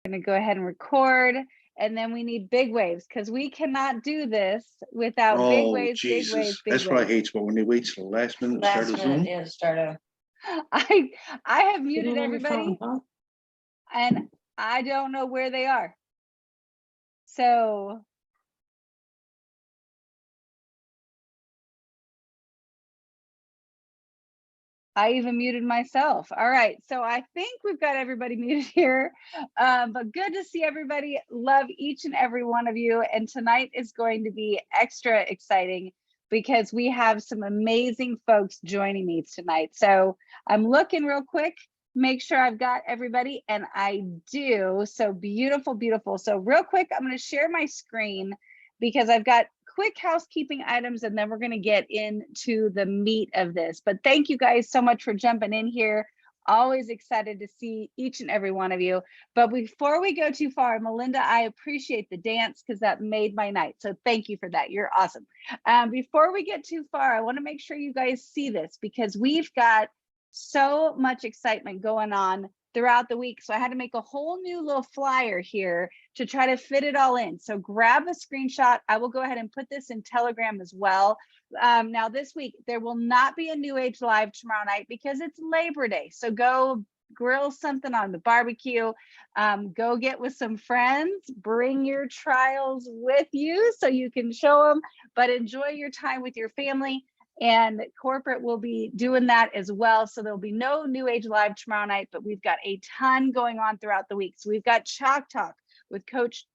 I'm going to go ahead and record, and then we need big waves because we cannot do this without big waves, Jesus. big waves, big That's waves. what I hate, but when they wait till the last minute to start a Zoom. Yeah, start a. I have muted everybody, phone, huh? and I don't know where they are. So I even muted myself. All right, so I think we've got everybody muted here, but good to see everybody. Love each and every one of you, and tonight is going to be extra exciting because we have some amazing folks joining me tonight. So I'm looking real quick, make sure I've got everybody, and I do. So beautiful, beautiful. So real quick, I'm going to share my screen because I've got quick housekeeping items, and then we're going to get into the meat of this. But thank you guys so much for jumping in here. Always excited to see each and every one of you. But before we go too far, Melinda, I appreciate the dance because that made my night. So thank you for that. You're awesome. Before we get too far, I want to make sure you guys see this because we've got so much excitement going on throughout the week. So I had to make a whole new little flyer here to try to fit it all in. So grab a screenshot. I will go ahead and put this in Telegram as well. Now this week, there will not be a New Age Live tomorrow night because it's Labor Day. So go grill something on the barbecue, go get with some friends, bring your trials with you so you can show them, but enjoy your time with your family. And corporate will be doing that as well. So there'll be no New Age Live tomorrow night, but we've got a ton going on throughout the week. So we've got Chalk Talk with Coach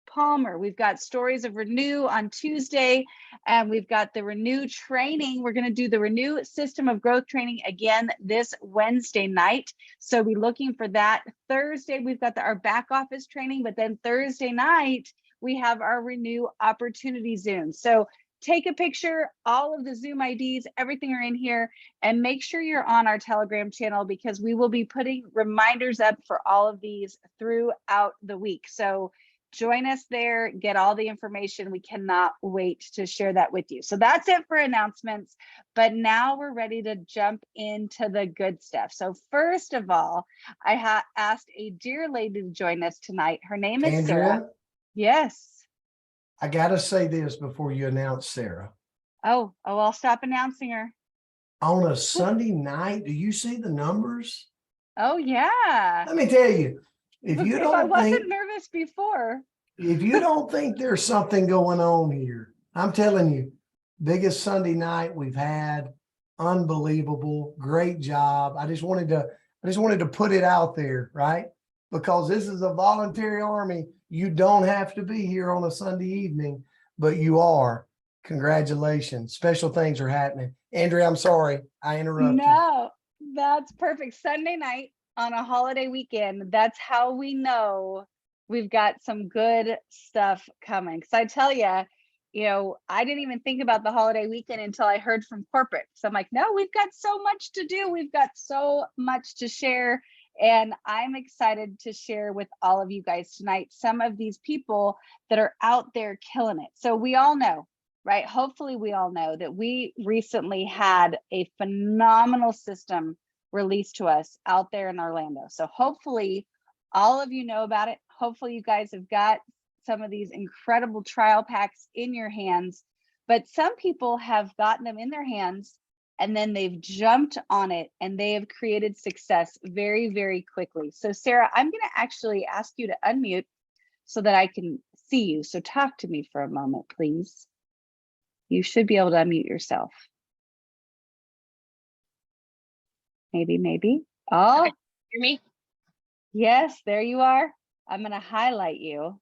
Palmer. We've got Stories of Renew on Tuesday, and we've got the Renew training. We're going to do the Renew System of Growth training again this Wednesday night. So be looking for that. Thursday, we've got our back office training, but then Thursday night, we have our Renew Opportunity Zoom. So take a picture, all of the Zoom IDs, everything are in here, and make sure you're on our Telegram channel because we will be putting reminders up for all of these throughout the week. So join us there, get all the information. We cannot wait to share that with you. So that's it for announcements, but now we're ready to jump into the good stuff. So first of all, I asked a dear lady to join us tonight. Her name is Andrea? Sara. Yes. I got to say this before you announce Sara. Oh, I'll stop announcing her. On a Sunday night, do you see the numbers? Oh, yeah. Let me tell you, if you I don't wasn't think, nervous before. if you don't think there's something going on here, I'm telling you, biggest Sunday night we've had, unbelievable, great job. I just wanted to put it out there, right? Because this is a voluntary army. You don't have to be here on a Sunday evening, but you are. Congratulations. Special things are happening. Andrea, I'm sorry I interrupted. No, that's perfect. Sunday night on a holiday weekend. That's how we know we've got some good stuff coming. Because I tell you, I didn't even think about the holiday weekend until I heard from corporate. So I'm like, no, we've got so much to do. We've got so much to share. And I'm excited to share with all of you guys tonight some of these people that are out there killing it. So we all know, right? Hopefully we all know that we recently had a phenomenal system released to us out there in Orlando. So hopefully all of you know about it. Hopefully you guys have got some of these incredible trial packs in your hands, but some people have gotten them in their hands and then they've jumped on it and they have created success very, very quickly. So Sara, I'm going to actually ask you to unmute so that I can see you. So talk to me for a moment, please. You should be able to unmute yourself. Maybe. Oh, Okay. Hear me? Yes, there you are. I'm going to highlight you.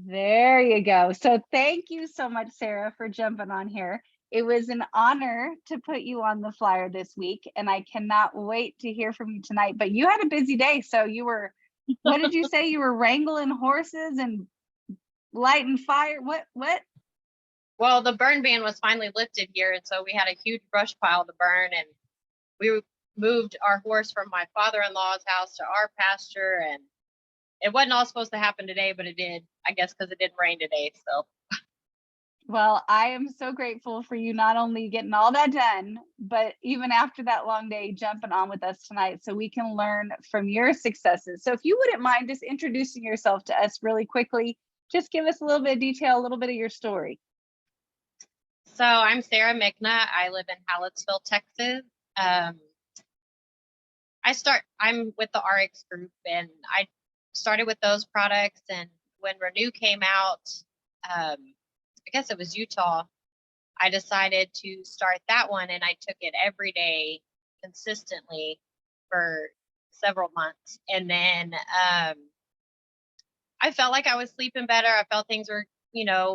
There you go. So thank you so much, Sara, for jumping on here. It was an honor to put you on the flyer this week, and I cannot wait to hear from you tonight. But you had a busy day, so you were, what did you say? You were wrangling horses and lighting fire? What? Well, the burn ban was finally lifted here, and so we had a huge brush pile to burn, and we moved our horse from my father-in-law's house to our pasture, and it wasn't all supposed to happen today, but it did, I guess, because it didn't rain today. So Well, I am so grateful for you not only getting all that done, but even after that long day, jumping on with us tonight so we can learn from your successes. So if you wouldn't mind just introducing yourself to us really quickly, just give us a little bit of detail, a little bit of your story. So I'm Sara Mishna. I live in Hallettsville, Texas. I'm with the RX group, and I started with those products. And when Renew came out, I guess it was Utah, I decided to start that one, and I took it every day consistently for several months. And then I felt like I was sleeping better. I felt things were,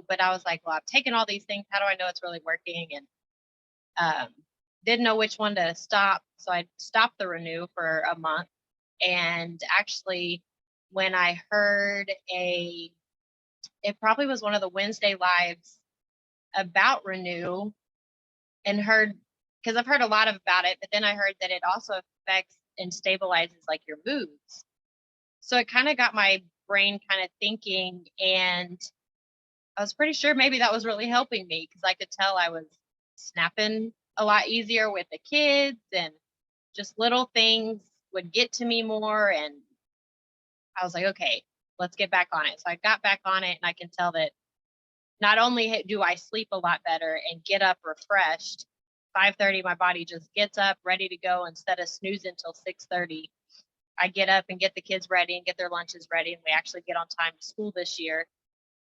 but I was like, well, I've taken all these things. How do I know it's really working? And didn't know which one to stop. So I stopped the Renew for a month. And actually, when I heard it probably was one of the Wednesday lives about Renew, and because I've heard a lot about it, but then I heard that it also affects and stabilizes like your moods. So it kind of got my brain kind of thinking, and I was pretty sure maybe that was really helping me, because I could tell I was snapping a lot easier with the kids, and just little things would get to me more. And I was like, okay, let's get back on it. So I got back on it, and I can tell that not only do I sleep a lot better and get up refreshed, 5:30, my body just gets up ready to go instead of snoozing until 6:30. I get up and get the kids ready and get their lunches ready, and we actually get on time to school this year.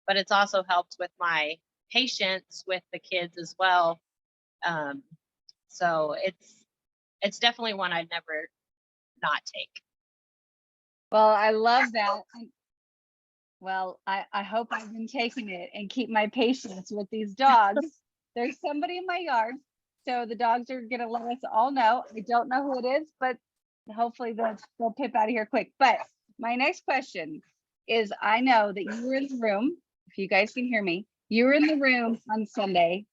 But it's also helped with my patience with the kids as well. So it's definitely one I'd never not take. Well, I love that. Well, I hope I've been taking it and keep my patience with these dogs. There's somebody in my yard, so the dogs are gonna let us all know. I don't know who it is, but hopefully they'll pip out of here quick. But my next question is, I know that you were in the room, if you guys can hear me, you were in the room on Sunday,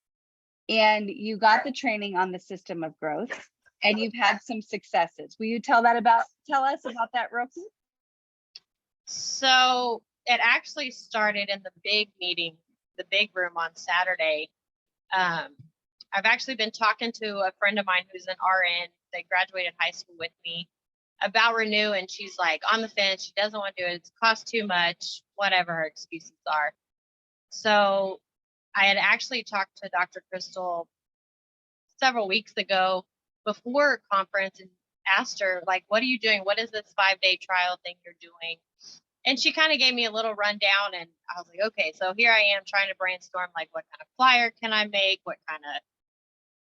and you got the training on the system of growth, and you've had some successes. Will you tell us about that real quick? So it actually started in the big meeting, the big room on Saturday. I've actually been talking to a friend of mine who's an RN that graduated high school with me about Renew, and she's like on the fence. She doesn't want to do it. It costs too much, whatever her excuses are. So I had actually talked to Dr. Crystal several weeks ago before conference and asked her, like, what are you doing? What is this 5-day trial thing you're doing? And she kind of gave me a little rundown, and I was like, okay, so here I am trying to brainstorm, like, what kind of flyer can I make?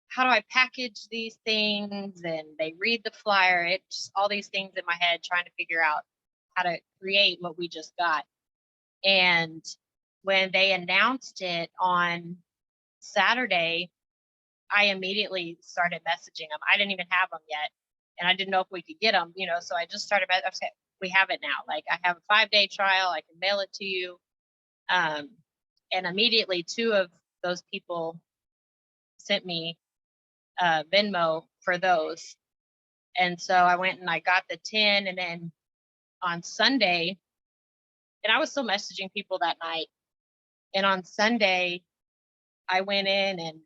How do I package these things? And they read the flyer. It's all these things in my head trying to figure out how to create what we just got. And when they announced it on Saturday, I immediately started messaging them. I didn't even have them yet, and I didn't know if we could get them, so I just started. I said, we have it now. Like, I have a 5-day trial. I can mail it to you. And immediately 2 of those people sent me Venmo for those. And so I went and I got the 10, and then on Sunday, and I was still messaging people that night. And on Sunday, I went in, and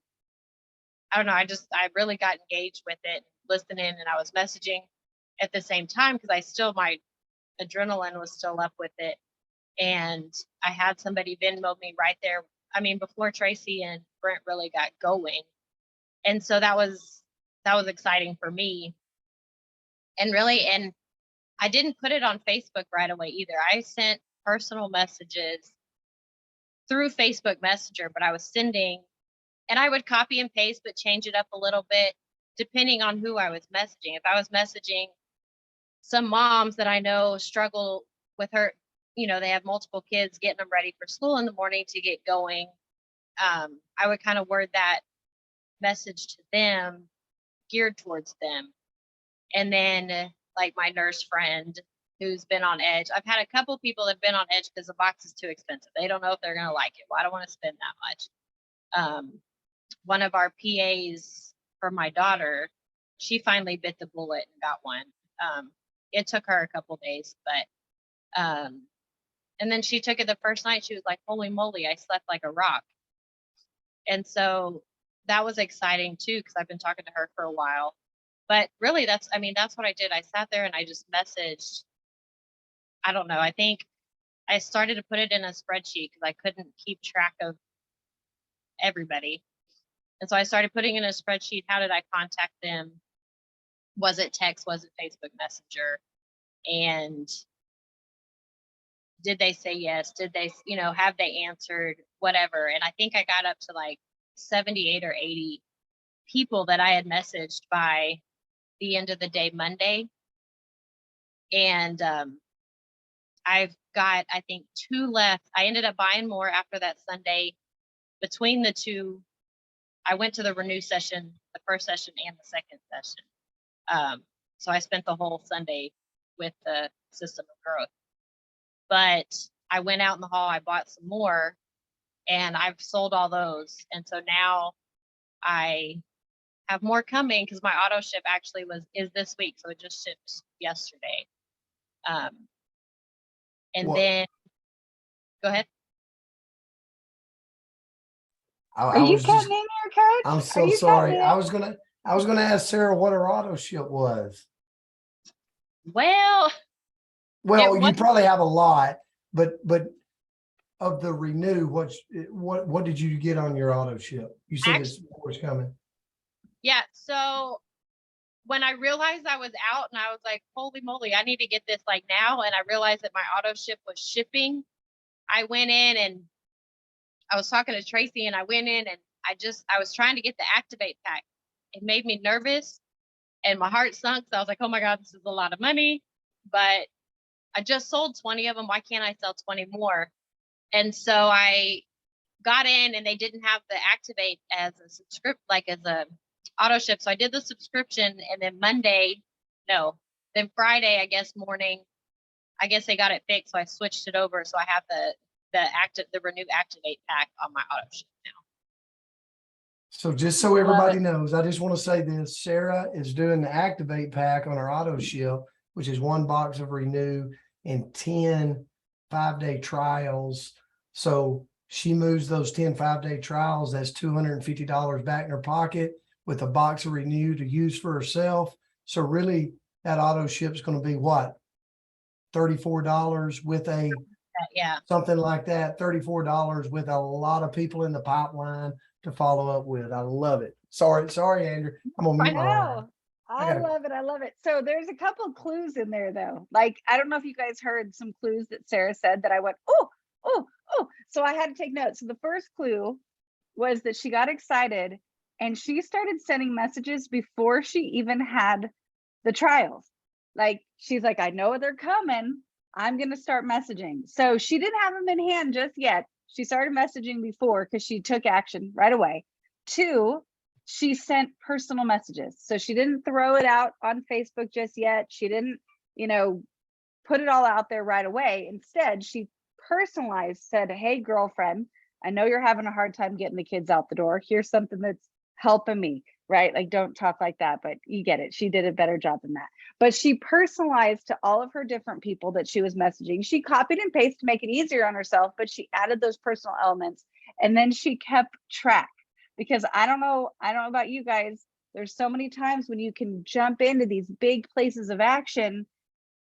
I don't know, I really got engaged with it, listening, and I was messaging at the same time, because my adrenaline was still up with it. And I had somebody Venmo me right there. I mean, before Tracy and Brent really got going. And so that was exciting for me. And I didn't put it on Facebook right away either. I sent personal messages through Facebook Messenger, but I was sending, and I would copy and paste, but change it up a little bit depending on who I was messaging. If I was messaging some moms that I know struggle with her, they have multiple kids, getting them ready for school in the morning to get going, I would kind of word that message to them, geared towards them. And then, like, my nurse friend who's been on edge. I've had a couple people that have been on edge because the box is too expensive. They don't know if they're going to like it. Well, I don't want to spend that much. One of our PAs for my daughter, she finally bit the bullet and got one. It took her a couple days, but and then she took it the first night. She was like, holy moly, I slept like a rock. And so that was exciting too, because I've been talking to her for a while. But really, that's what I did. I sat there and I just messaged. I don't know. I think I started to put it in a spreadsheet because I couldn't keep track of everybody. And so I started putting in a spreadsheet. How did I contact them? Was it text? Was it Facebook Messenger? And did they say yes? Did they, have they answered? Whatever. And I think I got up to like 78 or 80 people that I had messaged by the end of the day Monday. And I've got, I think, 2 left. I ended up buying more after that Sunday. Between the two, I went to the renew session, the first session and the second session. So I spent the whole Sunday with the system of growth. But I went out in the hall, I bought some more, and I've sold all those. And so now I have more coming because my auto ship actually is this week. So it just shipped yesterday. And then go ahead. Are you cutting in here, Coach? I'm so sorry. I was gonna ask Sarah what her auto ship was. Well, you probably have a lot, but of the renew, what did you get on your auto ship? You said it's coming. Yeah. So when I realized I was out and I was like, holy moly, I need to get this like now. And I realized that my auto ship was shipping. I went in and I was talking to Tracy and I went in and I was trying to get the activate pack. It made me nervous and my heart sunk. So I was like, oh my God, this is a lot of money, but I just sold 20 of them. Why can't I sell 20 more? And so I got in and they didn't have the activate as a subscription, like as a auto ship. So I did the subscription and then then Friday, I guess morning, I guess they got it fixed. So I switched it over. So I have the renew activate pack on my auto ship now. So just so everybody knows, I just want to say this, Sarah is doing the activate pack on her auto ship, which is 1 box of renew and 10 5-day trials. So she moves those 10 5-day trials. That's $250 back in her pocket with a box of renew to use for herself. So really that auto ship is going to be what? $34 with a something like that, $34 with a lot of people in the pipeline to follow up with. I love it. Sorry, Andrew. I'm gonna mute my line. I love it. I love it. So there's a couple clues in there though. Like, I don't know if you guys heard some clues that Sarah said that I went, oh. So I had to take notes. So the first clue was that she got excited and she started sending messages before she even had the trials. Like, she's like, I know they're coming. I'm going to start messaging. So she didn't have them in hand just yet. She started messaging before because she took action right away. 2, she sent personal messages. So she didn't throw it out on Facebook just yet. She didn't, put it all out there right away. Instead, she personalized, said, hey, girlfriend, I know you're having a hard time getting the kids out the door. Here's something that's helping me, right? Like, don't talk like that, but you get it. She did a better job than that. But she personalized to all of her different people that she was messaging. She copied and pasted to make it easier on herself, but she added those personal elements. And then she kept track, because I don't know about you guys. There's so many times when you can jump into these big places of action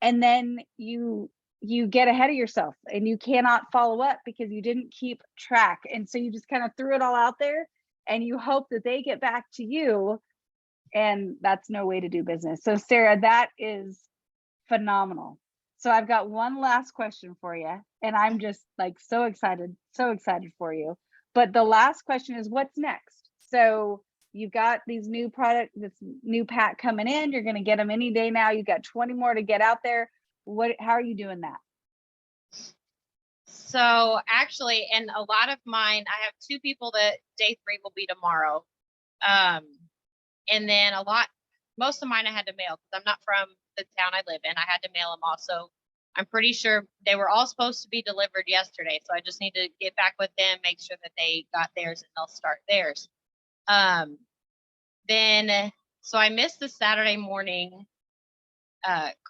and then you get ahead of yourself and you cannot follow up because you didn't keep track. And so you just kind of threw it all out there and you hope that they get back to you. And that's no way to do business. So Sarah, that is phenomenal. So I've got one last question for you, and I'm just like so excited for you. But the last question is, what's next? So you've got these new this new pack coming in. You're going to get them any day now. You've got 20 more to get out there. How are you doing that? So actually, and a lot of mine, I have 2 people that day 3 will be tomorrow. And then most of mine I had to mail because I'm not from the town I live in. I had to mail them all. So I'm pretty sure they were all supposed to be delivered yesterday. So I just need to get back with them, make sure that they got theirs and they'll start theirs. So I missed the Saturday morning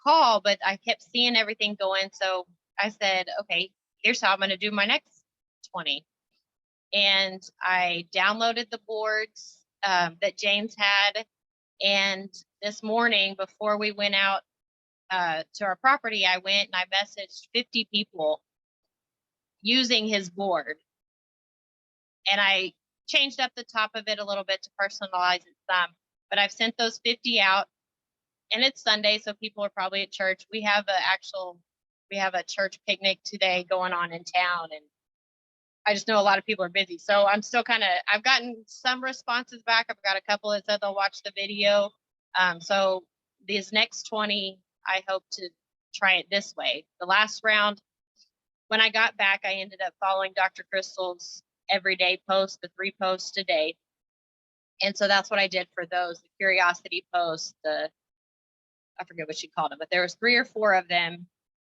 call, but I kept seeing everything going. So I said, okay, here's how I'm going to do my next 20. and I downloaded the boards that James had. And this morning, before we went out to our property, I went and I messaged 50 people using his board. And I changed up the top of it a little bit to personalize it some, but I've sent those 50 out, and it's Sunday, so people are probably at church. We have a church picnic today going on in town, and I just know a lot of people are busy. So I'm still I've gotten some responses back. I've got a couple that said they'll watch the video. So these next 20, I hope to try it this way. The last round, when I got back, I ended up following Dr. Crystal's everyday post, the 3 posts a day. And so that's what I did for those, the curiosity posts, I forget what she called them, but there was 3 or 4 of them.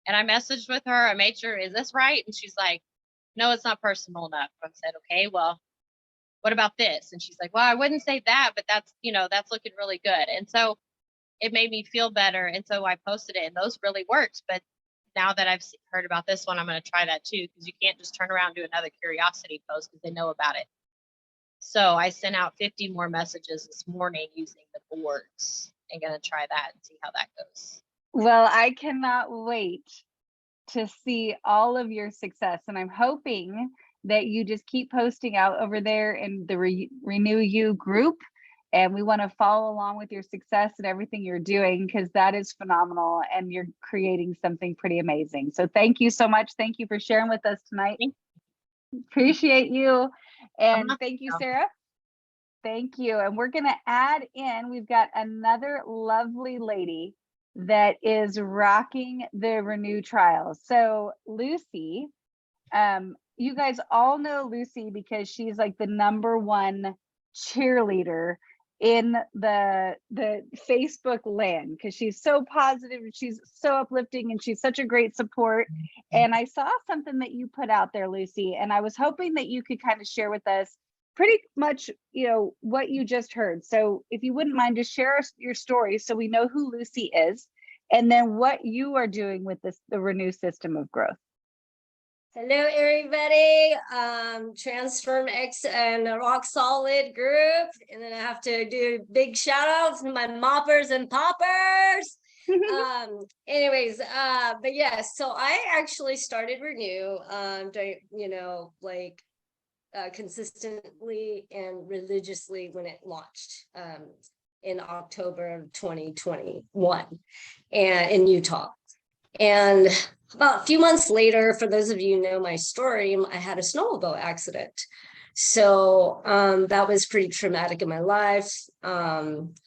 And I messaged with her. I made sure, is this right? And she's like, no, it's not personal enough. I said, okay, well, what about this? And she's like, well, I wouldn't say that, but that's looking really good. And so it made me feel better. And so I posted it, and those really worked. But now that I've heard about this one, I'm going to try that too, because you can't just turn around and do another curiosity post because they know about it. So I sent out 50 more messages this morning using the boards, and going to try that and see how that goes. Well, I cannot wait to see all of your success. And I'm hoping that you just keep posting out over there in the Renew You group. And we want to follow along with your success and everything you're doing, because that is phenomenal and you're creating something pretty amazing. So thank you so much. Thank you for sharing with us tonight. Appreciate you. And thank you, Sara. Thank you. And we're going to add in, we've got another lovely lady that is rocking the Renew trial. So Lucy, you guys all know Lucy because she's like the #1 cheerleader in the Facebook land, because she's so positive and she's so uplifting and she's such a great support. And I saw something that you put out there, Lucy, and I was hoping that you could kind of share with us pretty much, what you just heard. So if you wouldn't mind, just share your story so we know who Lucy is, and then what you are doing with the Renew system of growth. Hello, everybody. Transform X and Rock Solid group. And then I have to do big shout outs to my moppers and poppers. But yes, so I actually started Renew, consistently and religiously when it launched in October of 2021 and in Utah. And about a few months later, for those of you who know my story, I had a snowmobile accident. So that was pretty traumatic in my life. And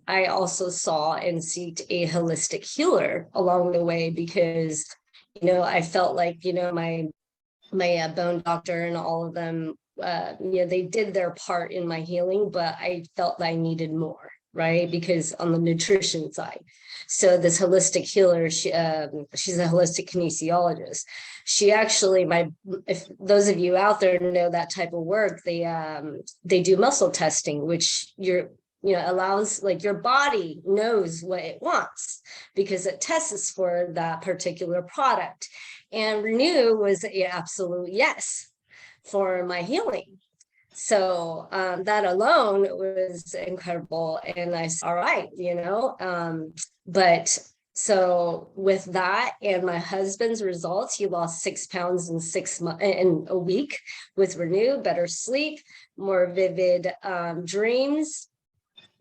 I also saw and sought a holistic healer along the way, because, I felt like, my bone doctor and all of them, they did their part in my healing, but I felt I needed more, right? Because on the nutrition side. So this holistic healer, she's a holistic kinesiologist. She actually, if those of you out there know that type of work, they do muscle testing, which allows, like, your body knows what it wants because it tests for that particular product. And Renew was an absolute yes for my healing. So that alone was incredible. And I said, all right, but so with that and my husband's results, he lost 6 pounds in 6 months, in a week with Renew, better sleep, more vivid dreams.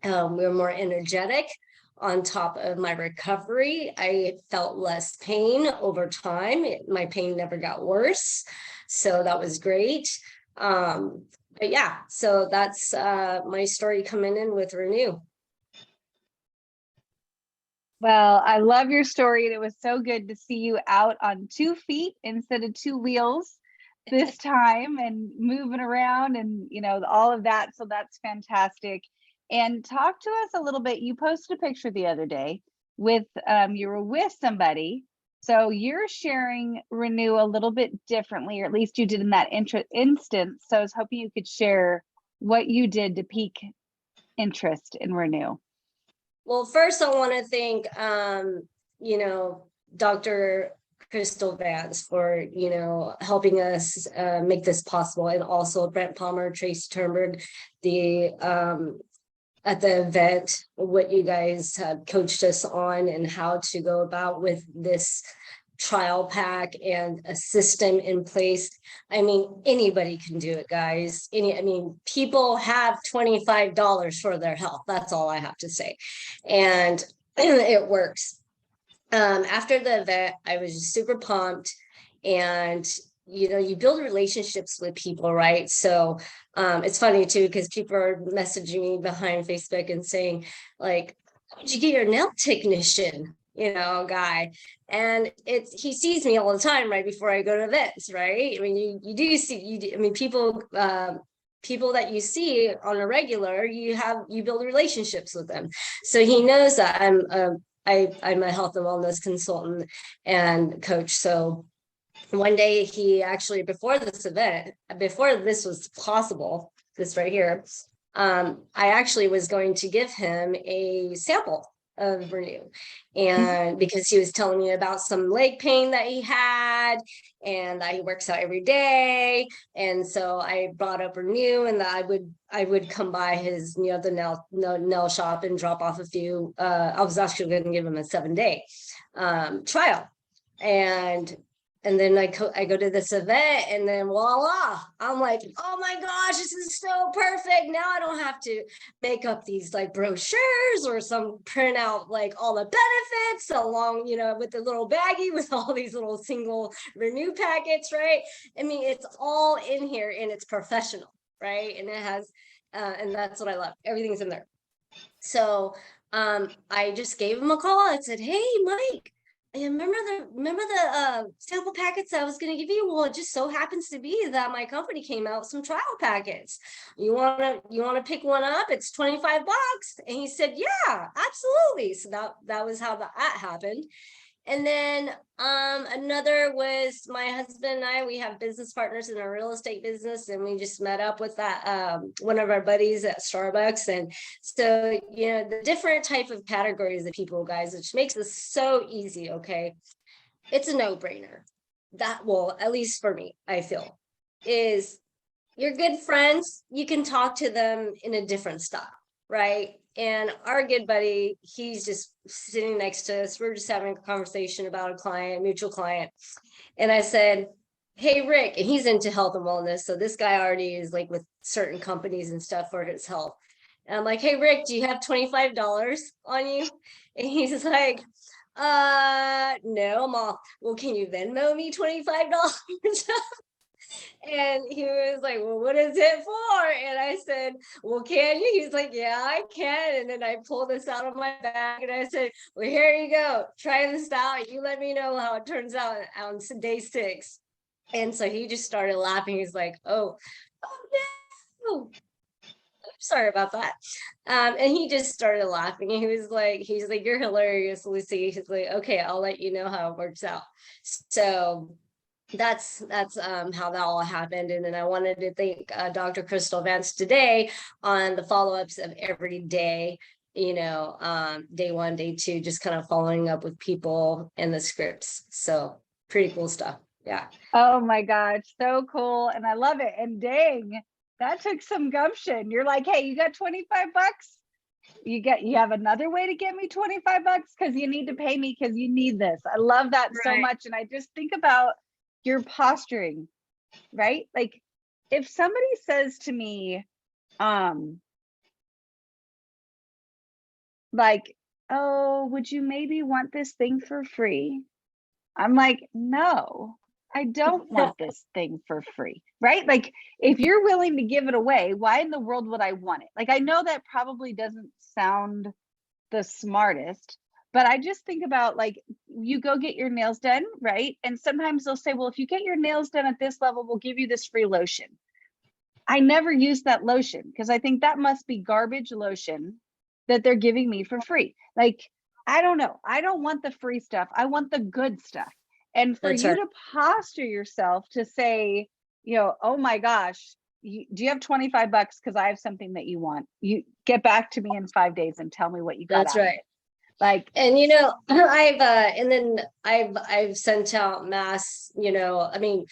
We were more energetic. On top of my recovery, I felt less pain over time. My pain never got worse. So that was great. But yeah, so that's my story coming in with Renew. Well, I love your story, and it was so good to see you out on 2 feet instead of 2 wheels this time, and moving around and all of that. So that's fantastic. And talk to us a little bit. You posted a picture the other day with you were with somebody. So you're sharing Renew a little bit differently, or at least you did in that instance. So I was hoping you could share what you did to pique interest in Renew. Well, first I want to thank, Dr. Crystal Vance for, helping us make this possible. And also Brent Palmer, Trace Turnberg, at the event, what you guys have coached us on and how to go about with this trial pack and a system in place. I mean, anybody can do it, guys. People have $25 for their health. That's all I have to say. And it works. After the event, I was just super pumped. And you build relationships with people, right? So it's funny too, because people are messaging me behind Facebook and saying, like, how'd you get your nail technician, guy? And he sees me all the time right before I go to events, right? I mean, you do see, people that you see on a regular, you build relationships with them. So he knows that I'm a health and wellness consultant and coach. So one day he actually, before this was possible, this right here, I actually was going to give him a sample of Renew. And because he was telling me about some leg pain that he had and that he works out every day. And so I brought up Renew and that I would come by his, the nail shop and drop off a few. I was actually going to give him a 7-day trial. And then I go to this event and then voila, I'm like, oh my gosh, this is so perfect. Now I don't have to make up these like brochures or some print out like all the benefits along, with the little baggie with all these little single Renew packets, right? I mean, it's all in here and it's professional, right? And it has, and that's what I love. Everything's in there. So I just gave him a call. I said, hey, Mike, remember the sample packets I was going to give you? Well, it just so happens to be that my company came out with some trial packets. You want to pick one up? It's $25. And he said, yeah, absolutely. So that was how that happened. And then another was my husband and I, we have business partners in our real estate business, and we just met up with that one of our buddies at Starbucks. And so, the different type of categories of people, guys, which makes this so easy, okay? It's a no-brainer. That, well, at least for me, I feel, is you're good friends. You can talk to them in a different style, right? And our good buddy, he's just sitting next to us. We're just having a conversation about a mutual client. And I said, hey, Rick, and he's into health and wellness. So this guy already is like with certain companies and stuff for his health. And I'm like, hey, Rick, do you have $25 on you? And he's like, no, I'm off. Well, can you Venmo me $25? And he was like, well, what is it for? And I said, well, can you? He's like, yeah, I can. And then I pulled this out of my bag and I said, well, here you go. Try this out. You let me know how it turns out on day 6. And so he just started laughing. He's like, oh no. Sorry about that. And he just started laughing. And he's like, you're hilarious, Lucy. He's like, okay, I'll let you know how it works out. So that's how that all happened. And then I wanted to thank Dr. Crystal Vance today on the follow-ups of every day, day 1, day 2, just kind of following up with people and the scripts. So pretty cool stuff. Yeah. Oh my gosh, so cool. And I love it. And dang, that took some gumption. You're like, hey, you got $25? You have another way to get me $25 because you need to pay me because you need this. I love that so much. And I just think about your posturing, right? Like if somebody says to me, like, oh, would you maybe want this thing for free? I'm like, no, I don't want this thing for free, right? Like if you're willing to give it away, why in the world would I want it? Like, I know that probably doesn't sound the smartest, but I just think about like, you go get your nails done, right? And sometimes they'll say, well, if you get your nails done at this level, we'll give you this free lotion. I never use that lotion because I think that must be garbage lotion that they're giving me for free. Like, I don't know. I don't want the free stuff. I want the good stuff. And for you to posture yourself to say, oh my gosh, do you have $25? Because I have something that you want. You get back to me in 5 days and tell me what you got. That's right. Like, And I've sent out mass, I mean,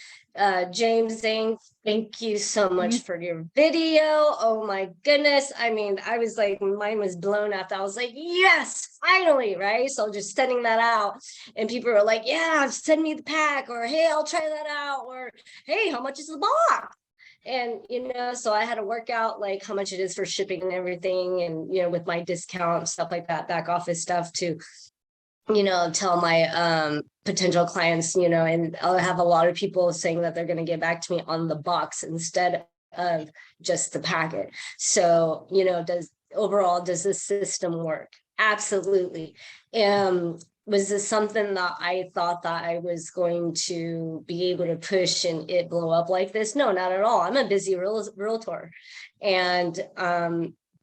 James Zheng, thank you so much for your video. Oh my goodness. I mean, I was like, mine was blown up. I was like, yes, finally, right? So just sending that out, and people were like, yeah, send me the pack, or hey, I'll try that out, or hey, how much is the box? And so I had to work out like how much it is for shipping and everything, and with my discount, stuff like that, back office stuff, to tell my potential clients, and I'll have a lot of people saying that they're going to get back to me on the box instead of just the packet. So does this system work? Absolutely. Was this something that I thought that I was going to be able to push and it blow up like this? No, not at all. I'm a busy realtor. And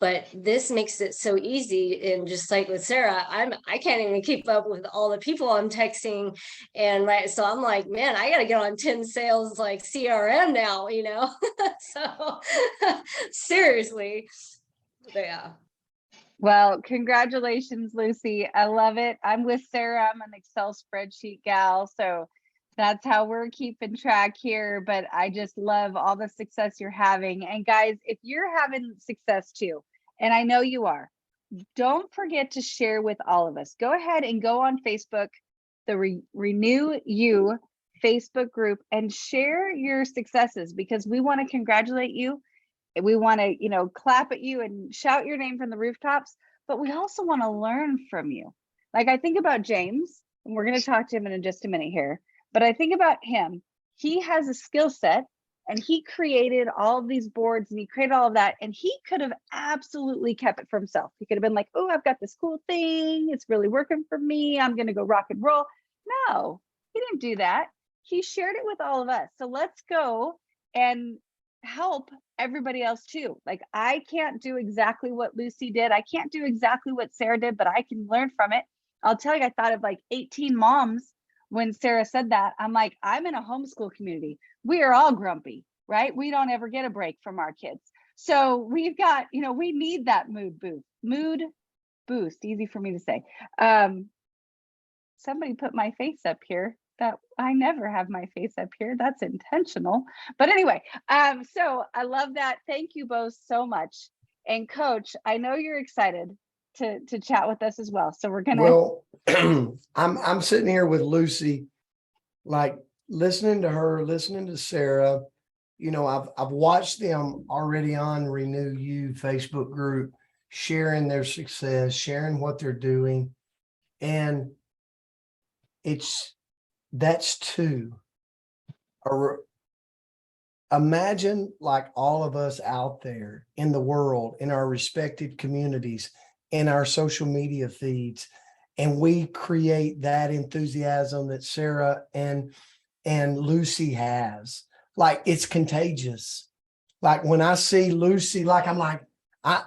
but this makes it so easy. And just like with Sara, I can't even keep up with all the people I'm texting. And right. So I'm like, man, I gotta get on 10 sales like CRM now, So seriously. But yeah. well, congratulations, Lucy. I love it. I'm with Sara. I'm an Excel spreadsheet gal. So that's how we're keeping track here. But I just love all the success you're having. And guys, if you're having success too, and I know you are, don't forget to share with all of us. Go ahead and go on Facebook, the Renew You Facebook group, and share your successes, because we want to congratulate you. We want to, clap at you and shout your name from the rooftops, but we also want to learn from you. Like, I think about James, and we're going to talk to him in just a minute here, but I think about him. He has a skill set, and he created all of these boards, and he created all of that, and he could have absolutely kept it for himself. He could have been like, oh, I've got this cool thing. It's really working for me. I'm going to go rock and roll. No, he didn't do that. He shared it with all of us. So let's go and help everybody else too. Like, I can't do exactly what Lucy did. I can't do exactly what Sara did, but I can learn from it. I'll tell you, I thought of like 18 moms when Sara said that. I'm like, I'm in a homeschool community. We are all grumpy, right? We don't ever get a break from our kids. So we've got, we need that mood boost, easy for me to say. Somebody put my face up here. That I never have my face up here. That's intentional. But anyway, so I love that. Thank you both so much. And Coach, I know you're excited to chat with us as well. So we're gonna. Well, I'm sitting here with Lucy, like listening to her, listening to Sara. I've watched them already on Renew You Facebook group, sharing their success, sharing what they're doing, and that's two. Imagine like all of us out there in the world, in our respective communities, in our social media feeds, and we create that enthusiasm that Sara and Lucy has. Like, it's contagious. Like, when I see Lucy, like, I'm like, I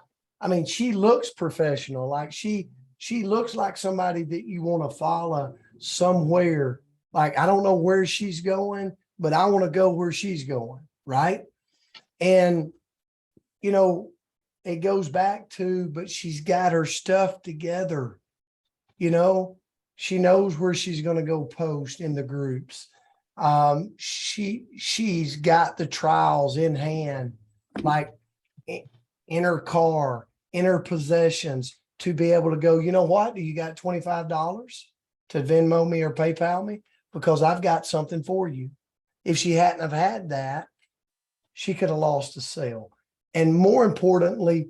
mean, she looks professional. Like, she looks like somebody that you want to follow somewhere. Like, I don't know where she's going, but I want to go where she's going, right? And, it goes back to, but she's got her stuff together. She knows where she's going to go post in the groups. She's got the trials in hand, like in her car, in her possessions, to be able to go, you know what? Do you got $25 to Venmo me or PayPal me? Because I've got something for you. If she hadn't have had that, she could have lost a sale. And more importantly,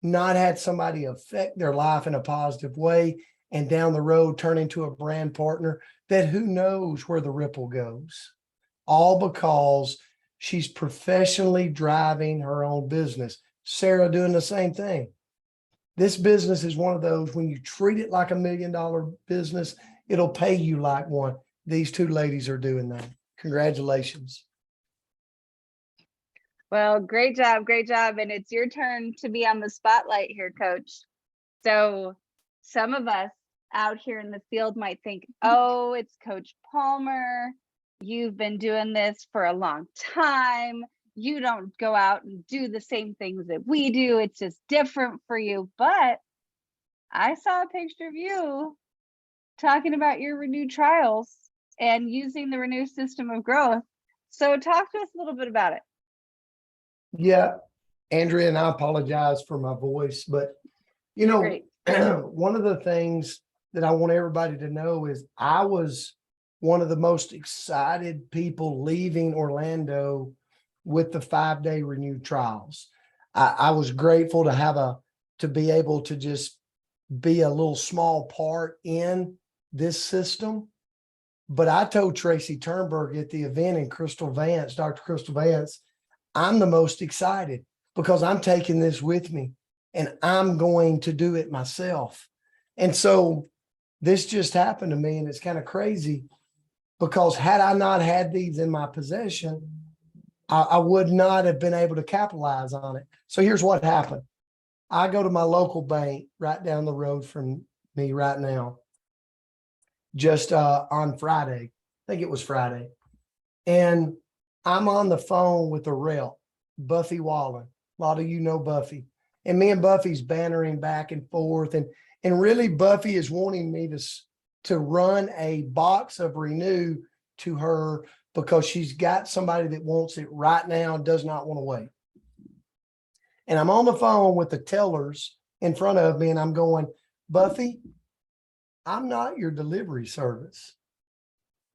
not had somebody affect their life in a positive way, and down the road turn into a brand partner that who knows where the ripple goes. All because she's professionally driving her own business. Sara doing the same thing. This business is one of those, when you treat it like $1 million business, it'll pay you like one. These two ladies are doing that. Congratulations. Well, great job. And it's your turn to be on the spotlight here, Coach. So some of us out here in the field might think, oh, it's Coach Palmer. You've been doing this for a long time. You don't go out and do the same things that we do. It's just different for you. But I saw a picture of you talking about your renewed trials and using the renewed system of growth. So talk to us a little bit about it. Yeah, Andrea, and I apologize for my voice, but you You're know, great. one of the things that I want everybody to know is I was one of the most excited people leaving Orlando with the 5-day renewed trials. I was grateful to be able to just be a little small part in this system. But I told Tracy Turnberg at the event in Crystal Vance, Dr. Crystal Vance, I'm the most excited because I'm taking this with me and I'm going to do it myself. And so this just happened to me, and it's kind of crazy because had I not had these in my possession, I would not have been able to capitalize on it. So here's what happened. I go to my local bank right down the road from me right now, just on Friday. I think it was Friday. And I'm on the phone with a rep, Buffy Wallen. A lot of you know Buffy. And me and Buffy's bantering back and forth. And really Buffy is wanting me to run a box of Renew to her because she's got somebody that wants it right now and does not want to wait. And I'm on the phone with the tellers in front of me and I'm going, Buffy, I'm not your delivery service.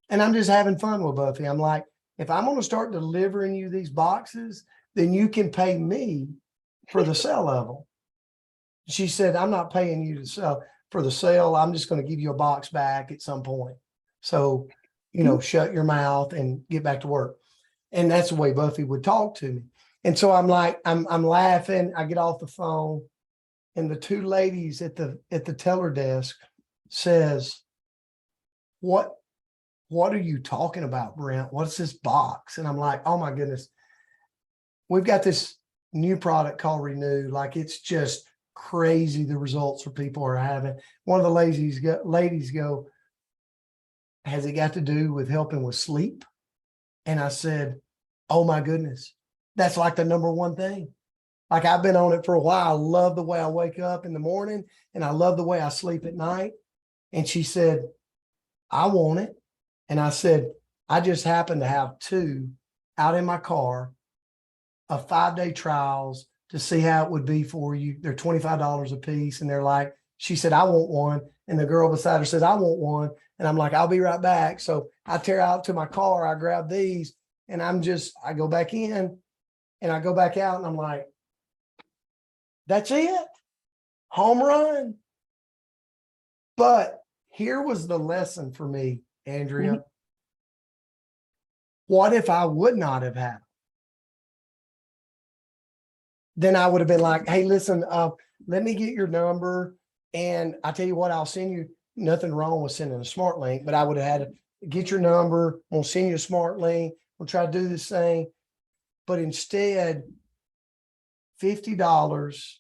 And I'm just having fun with Buffy. I'm like, if I'm going to start delivering you these boxes, then you can pay me for the sale of them. She said, I'm not paying you to sell for the sale. I'm just going to give you a box back at some point. So, shut your mouth and get back to work. And that's the way Buffy would talk to me. And so I'm like, I'm laughing. I get off the phone and the two ladies at the teller desk says, what are you talking about, Brent? What's this box? And I'm like, oh my goodness. We've got this new product called Renew. Like it's just crazy the results that people are having. One of the ladies go, has it got to do with helping with sleep? And I said, oh my goodness, that's like the number one thing. Like I've been on it for a while. I love the way I wake up in the morning and I love the way I sleep at night. And she said, I want it. And I said, I just happen to have 2 out in my car of 5-day trials to see how it would be for you. They're $25 a piece. And they're like, she said, I want one. And the girl beside her says, I want one. And I'm like, I'll be right back. So I tear out to my car, I grab these and I go back in and I go back out and I'm like, that's it. Home run. But here was the lesson for me, Andrea. Mm-hmm. What if I would not have had? Then I would have been like, hey, listen, let me get your number. And I tell you what, I'll send you, nothing wrong with sending a smart link, but I would have had to get your number. We'll send you a smart link. We'll try to do this thing. But instead, $50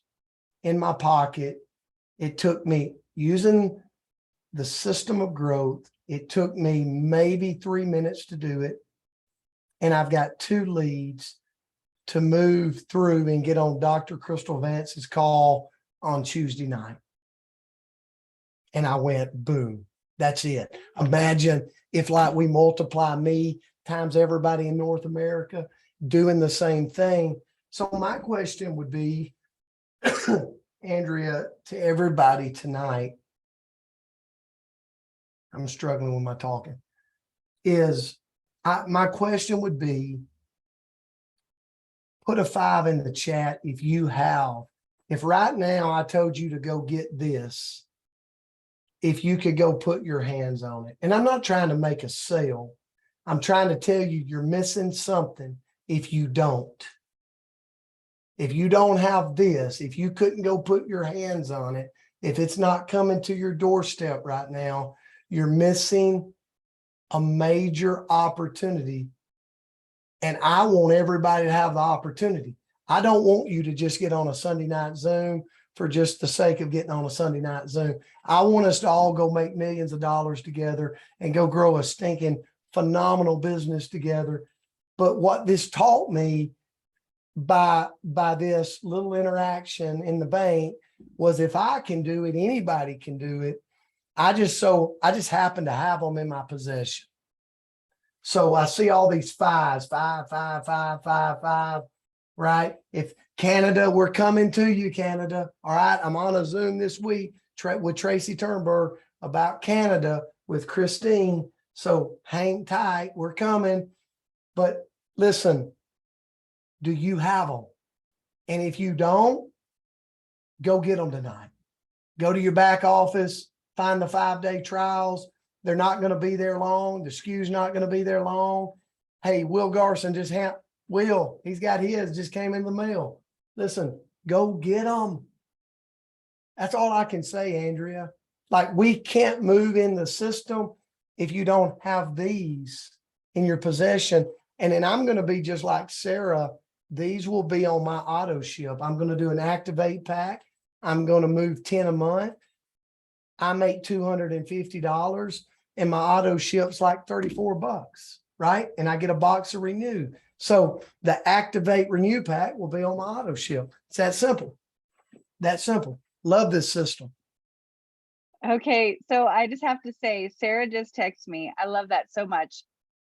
in my pocket. It took me using the system of growth. It took me maybe 3 minutes to do it. And I've got 2 leads to move through and get on Dr. Crystal Vance's call on Tuesday night. And I went, boom, that's it. Imagine if like we multiply me times everybody in North America doing the same thing. So my question would be, Andrea, to everybody tonight, I'm struggling with my talking, my question would be, put a 5 in the chat if right now I told you to go get this, if you could go put your hands on it. And I'm not trying to make a sale. I'm trying to tell you you're missing something if you don't. If you don't have this, if you couldn't go put your hands on it, if it's not coming to your doorstep right now, you're missing a major opportunity. And I want everybody to have the opportunity. I don't want you to just get on a Sunday night Zoom for just the sake of getting on a Sunday night Zoom. I want us to all go make millions of dollars together and go grow a stinking phenomenal business together. But what this taught me by this little interaction in the bank was if I can do it, anybody can do it. I just happen to have them in my possession. So I see all these fives, 5, 5, 5, 5, 5, right? If Canada, we're coming to you, Canada. All right. I'm on a Zoom this week with Tracy Turnberg about Canada with Christine. So hang tight. We're coming. But listen, do you have them? And if you don't, go get them tonight. Go to your back office, find the 5-day trials. They're not going to be there long. The SKU's not going to be there long. Hey, Will Garson Will, he's got his, just came in the mail. Listen, go get them. That's all I can say, Andrea. Like, we can't move in the system if you don't have these in your possession. And then I'm going to be just like Sara. These will be on my auto ship. I'm going to do an activate pack. I'm going to move 10 a month. I make $250 and my auto ship's like $34, right? And I get a box of Renew. So the activate renew pack will be on my auto ship. It's that simple. That simple. Love this system. Okay, so I just have to say, Sara just texted me. I love that so much.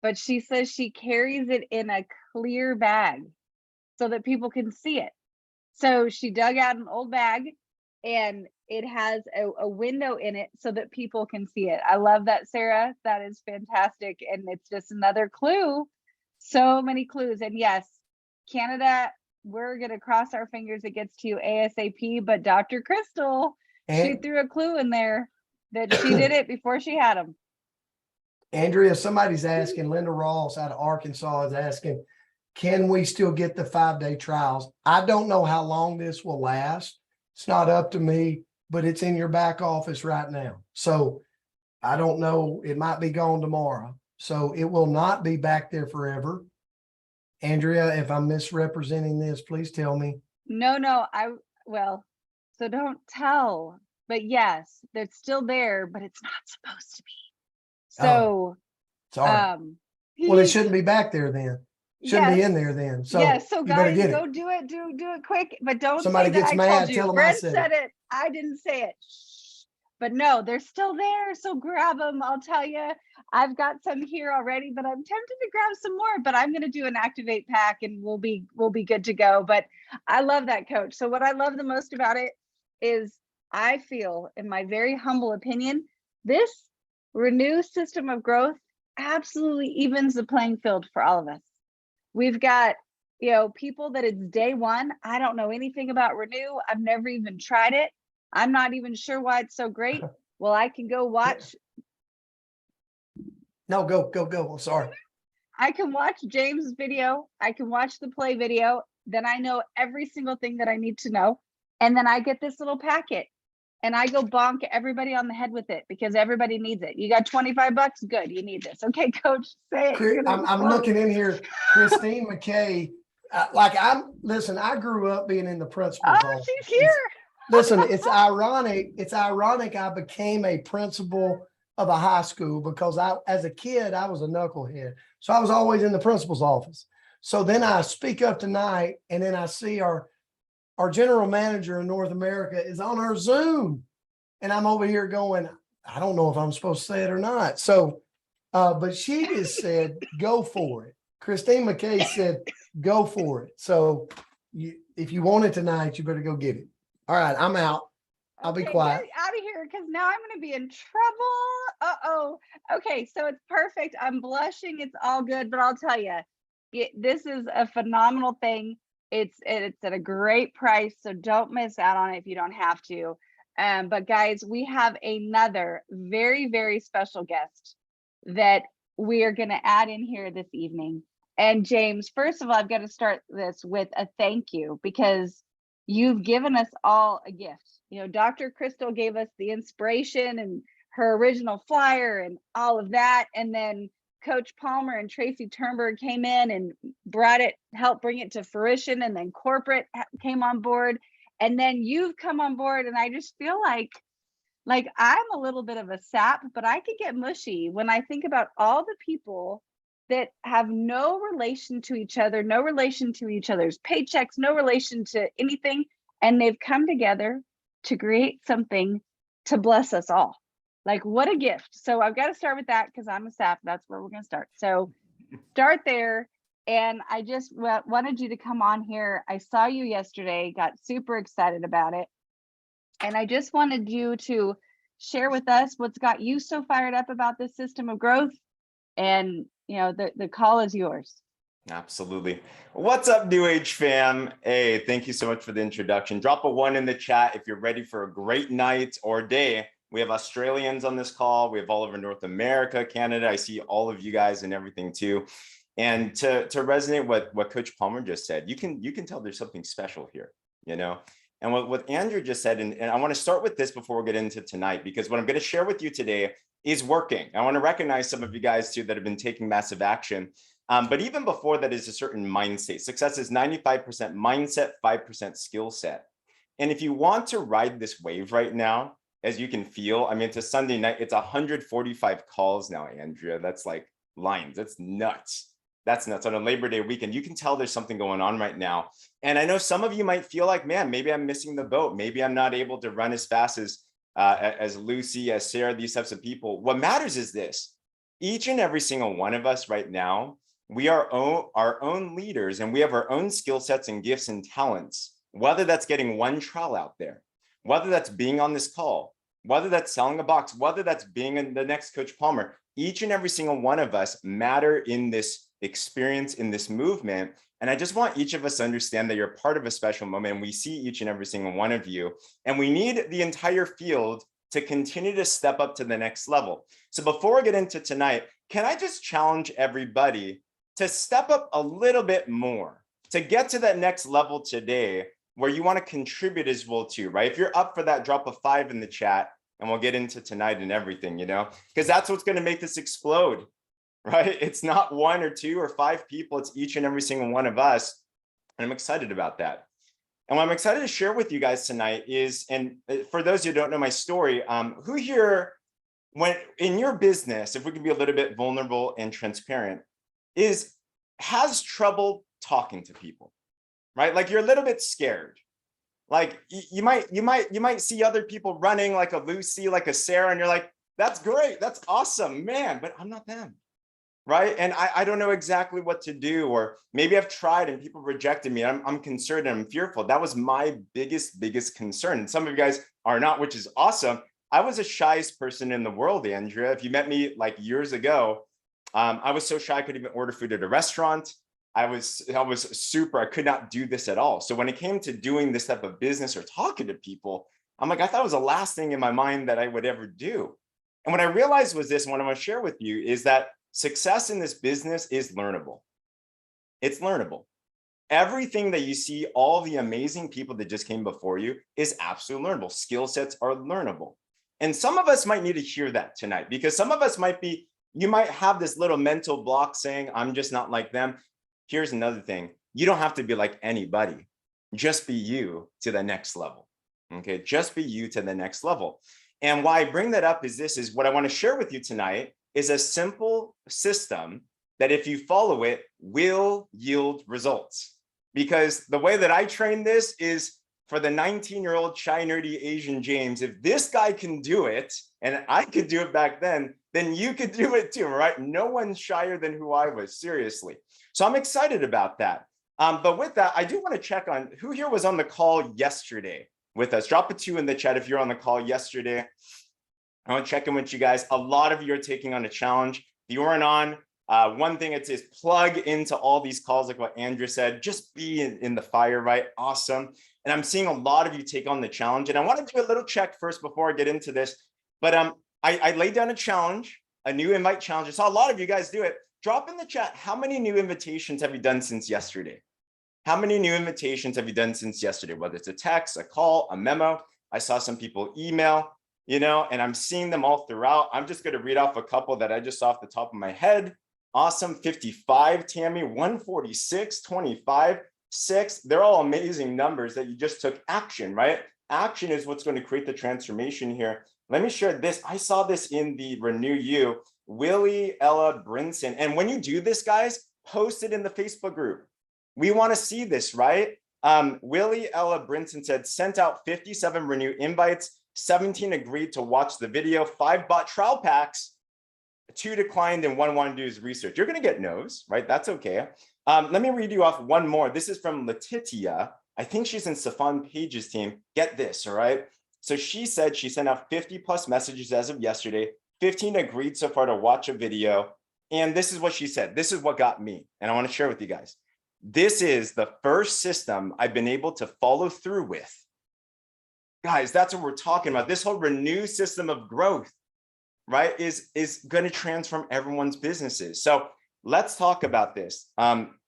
But she says she carries it in a clear bag so that people can see it. So she dug out an old bag and it has a window in it so that people can see it. I love that, Sara. That is fantastic. And it's just another clue. So many clues. And yes, Canada, we're going to cross our fingers it gets to you ASAP. But Dr. Crystal, she threw a clue in there that she did it before she had them. Andrea, somebody's asking, Linda Ross out of Arkansas is asking, can we still get the 5-day trials? I don't know how long this will last. It's not up to me, but it's in your back office right now. So I don't know. It might be gone tomorrow. So it will not be back there forever. Andrea, if I'm misrepresenting this, please tell me. No, so don't tell. But yes, it's still there, but it's not supposed to be. So, sorry. Well, it shouldn't be back there then. Shouldn't be in there then. So yes, so you better guys, get go it. do it. Do it quick, but don't Somebody say that gets I mad, told you. tell them I Brent said said it. I didn't say it. Shh. But no, they're still there. So grab them. I'll tell you, I've got some here already, but I'm tempted to grab some more. But I'm going to do an activate pack, and we'll be good to go. But I love that, Coach. So what I love the most about it is I feel, in my very humble opinion, this Renew system of growth absolutely evens the playing field for all of us. We've got, people that it's day one. I don't know anything about Renew. I've never even tried it. I'm not even sure why it's so great. Well, I can go watch. No, go. I'm sorry. I can watch James' video. I can watch the play video. Then I know every single thing that I need to know. And then I get this little packet and I go bonk everybody on the head with it because everybody needs it. You got $25? Good. You need this. Okay, Coach, say it. I'm looking in here. Christine McKay. I grew up being in the principal's office. She's here. Listen, it's ironic. I became a principal of a high school because as a kid, I was a knucklehead. So I was always in the principal's office. So then I speak up tonight and then I see our general manager in North America is on our Zoom. And I'm over here going, I don't know if I'm supposed to say it or not. So, but she just said, go for it. Christine McKay said, go for it. So if you want it tonight, you better go get it. All right, I'm out. I'll be quiet. Get out of here because now I'm going to be in trouble. Uh-oh. Okay, so it's perfect. I'm blushing. It's all good, but I'll tell you, this is a phenomenal thing. It's at a great price, so don't miss out on it if you don't have to. But guys, we have another very, very special guest that we are going to add in here this evening. And James, first of all, I've got to start this with a thank you because you've given us all a gift. Dr. Crystal gave us the inspiration and her original flyer and all of that. And then Coach Palmer and Tracy Turnberg came in and helped bring it to fruition. And then corporate came on board. And then you've come on board. And I just feel like I'm a little bit of a sap, but I could get mushy when I think about all the people that have no relation to each other, no relation to each other's paychecks, no relation to anything. And they've come together to create something to bless us all. Like, what a gift. So I've got to start with that because I'm a staff. That's where we're going to start. So start there. And I just wanted you to come on here. I saw you yesterday, got super excited about it. And I just wanted you to share with us what's got you so fired up about this system of growth. And, you know, the call is yours. Absolutely. What's up, New Age fam? Hey, thank you so much for the introduction. Drop a 1 in the chat if you're ready for a great night or day. We have Australians on this call. We have all over North America, Canada. I see all of you guys and everything too. And to resonate what Coach Palmer just said, you can tell there's something special here, you know? And what Andrea just said, and I want to start with this before we get into tonight, because what I'm going to share with you today is working. I want to recognize some of you guys too that have been taking massive action. But even before that is a certain mindset. Success is 95% mindset, 5% skill set. And if you want to ride this wave right now, as you can feel, I mean, it's a Sunday night, it's 145 calls now, Andrea. That's like lines. That's nuts. That's nuts on a Labor Day weekend. You can tell there's something going on right now. And I know some of you might feel like, man, maybe I'm missing the boat. Maybe I'm not able to run as fast as Lucy, as Sara, these types of people. What matters is this: each and every single one of us right now, we are our own leaders, and we have our own skill sets and gifts and talents, whether that's getting one trial out there, whether that's being on this call, whether that's selling a box, whether that's being in the next Coach Palmer. Each and every single one of us matter in this experience, in this movement. And I just want each of us to understand that you're part of a special moment. And we see each and every single one of you. And we need the entire field to continue to step up to the next level. So before we get into tonight, can I just challenge everybody to step up a little bit more, to get to that next level today, where you want to contribute as well too, right? If you're up for that, drop a 5 in the chat, and we'll get into tonight and everything, you know, because that's what's going to make this explode, right? It's not 1 or 2 or 5 people, it's each and every single one of us. And I'm excited about that. And what I'm excited to share with you guys tonight is, and for those who don't know my story, who here, when in your business, if we can be a little bit vulnerable and transparent, has trouble talking to people, right? Like you're a little bit scared. Like you might see other people running, like a Lucy, like a Sara, and you're like, that's great, that's awesome, man, but I'm not them, right? And I don't know exactly what to do, or maybe I've tried and people rejected me. I'm concerned and I'm fearful. That was my biggest concern. And some of you guys are not, which is awesome. I was the shyest person in the world, Andrea. If you met me like years ago, I was so shy I couldn't even order food at a restaurant. I could not do this at all. So when it came to doing this type of business or talking to people, I'm like, I thought it was the last thing in my mind that I would ever do. And what I realized was this, and what I want to share with you is that success in this business is learnable. It's learnable. Everything that you see, all the amazing people that just came before you, is absolutely learnable. Skill sets are learnable. And some of us might need to hear that tonight, because some of us you might have this little mental block saying, I'm just not like them. Here's another thing. You don't have to be like anybody. Just be you to the next level. Okay, just be you to the next level. And why I bring that up is what I want to share with you tonight is a simple system that if you follow it will yield results. Because the way that I train this is for the 19-year-old shy, nerdy Asian James. If this guy can do it, and I could do it back then you could do it too, right? No one's shyer than who I was, seriously. So I'm excited about that. But with that, I do want to check on who here was on the call yesterday with us. Drop a 2 in the chat if you're on the call yesterday. I want to check in with you guys. A lot of you are taking on a challenge. If you weren't on, one thing it is plug into all these calls, like what Andrea said, just be in the fire, right? Awesome. And I'm seeing a lot of you take on the challenge. And I want to do a little check first before I get into this. But I laid down a challenge, a new invite challenge. I saw a lot of you guys do it. Drop in the chat, how many new invitations have you done since yesterday? How many new invitations have you done since yesterday? Whether it's a text, a call, a memo. I saw some people email, you know, and I'm seeing them all throughout. I'm just going to read off a couple that I just saw off the top of my head. Awesome. 55, Tammy, 146, 25, 6. They're all amazing numbers that you just took action, right? Action is what's going to create the transformation here. Let me share this. I saw this in the Renew You, Willie Ella Brinson. And when you do this, guys, post it in the Facebook group. We want to see this, right? Willie Ella Brinson said, sent out 57 renew invites, 17 agreed to watch the video, 5 bought trial packs, 2 declined, and 1 wanted to do his research. You're going to get no's, right? That's okay. Let me read you off one more. This is from Letitia. I think she's in Stefan Page's team. Get this, all right? So she said she sent out 50 plus messages as of yesterday. 15 agreed so far to watch a video. And this is what she said. This is what got me. And I want to share with you guys. This is the first system I've been able to follow through with. Guys, that's what we're talking about. This whole renew system of growth, right, is going to transform everyone's businesses. So let's talk about this.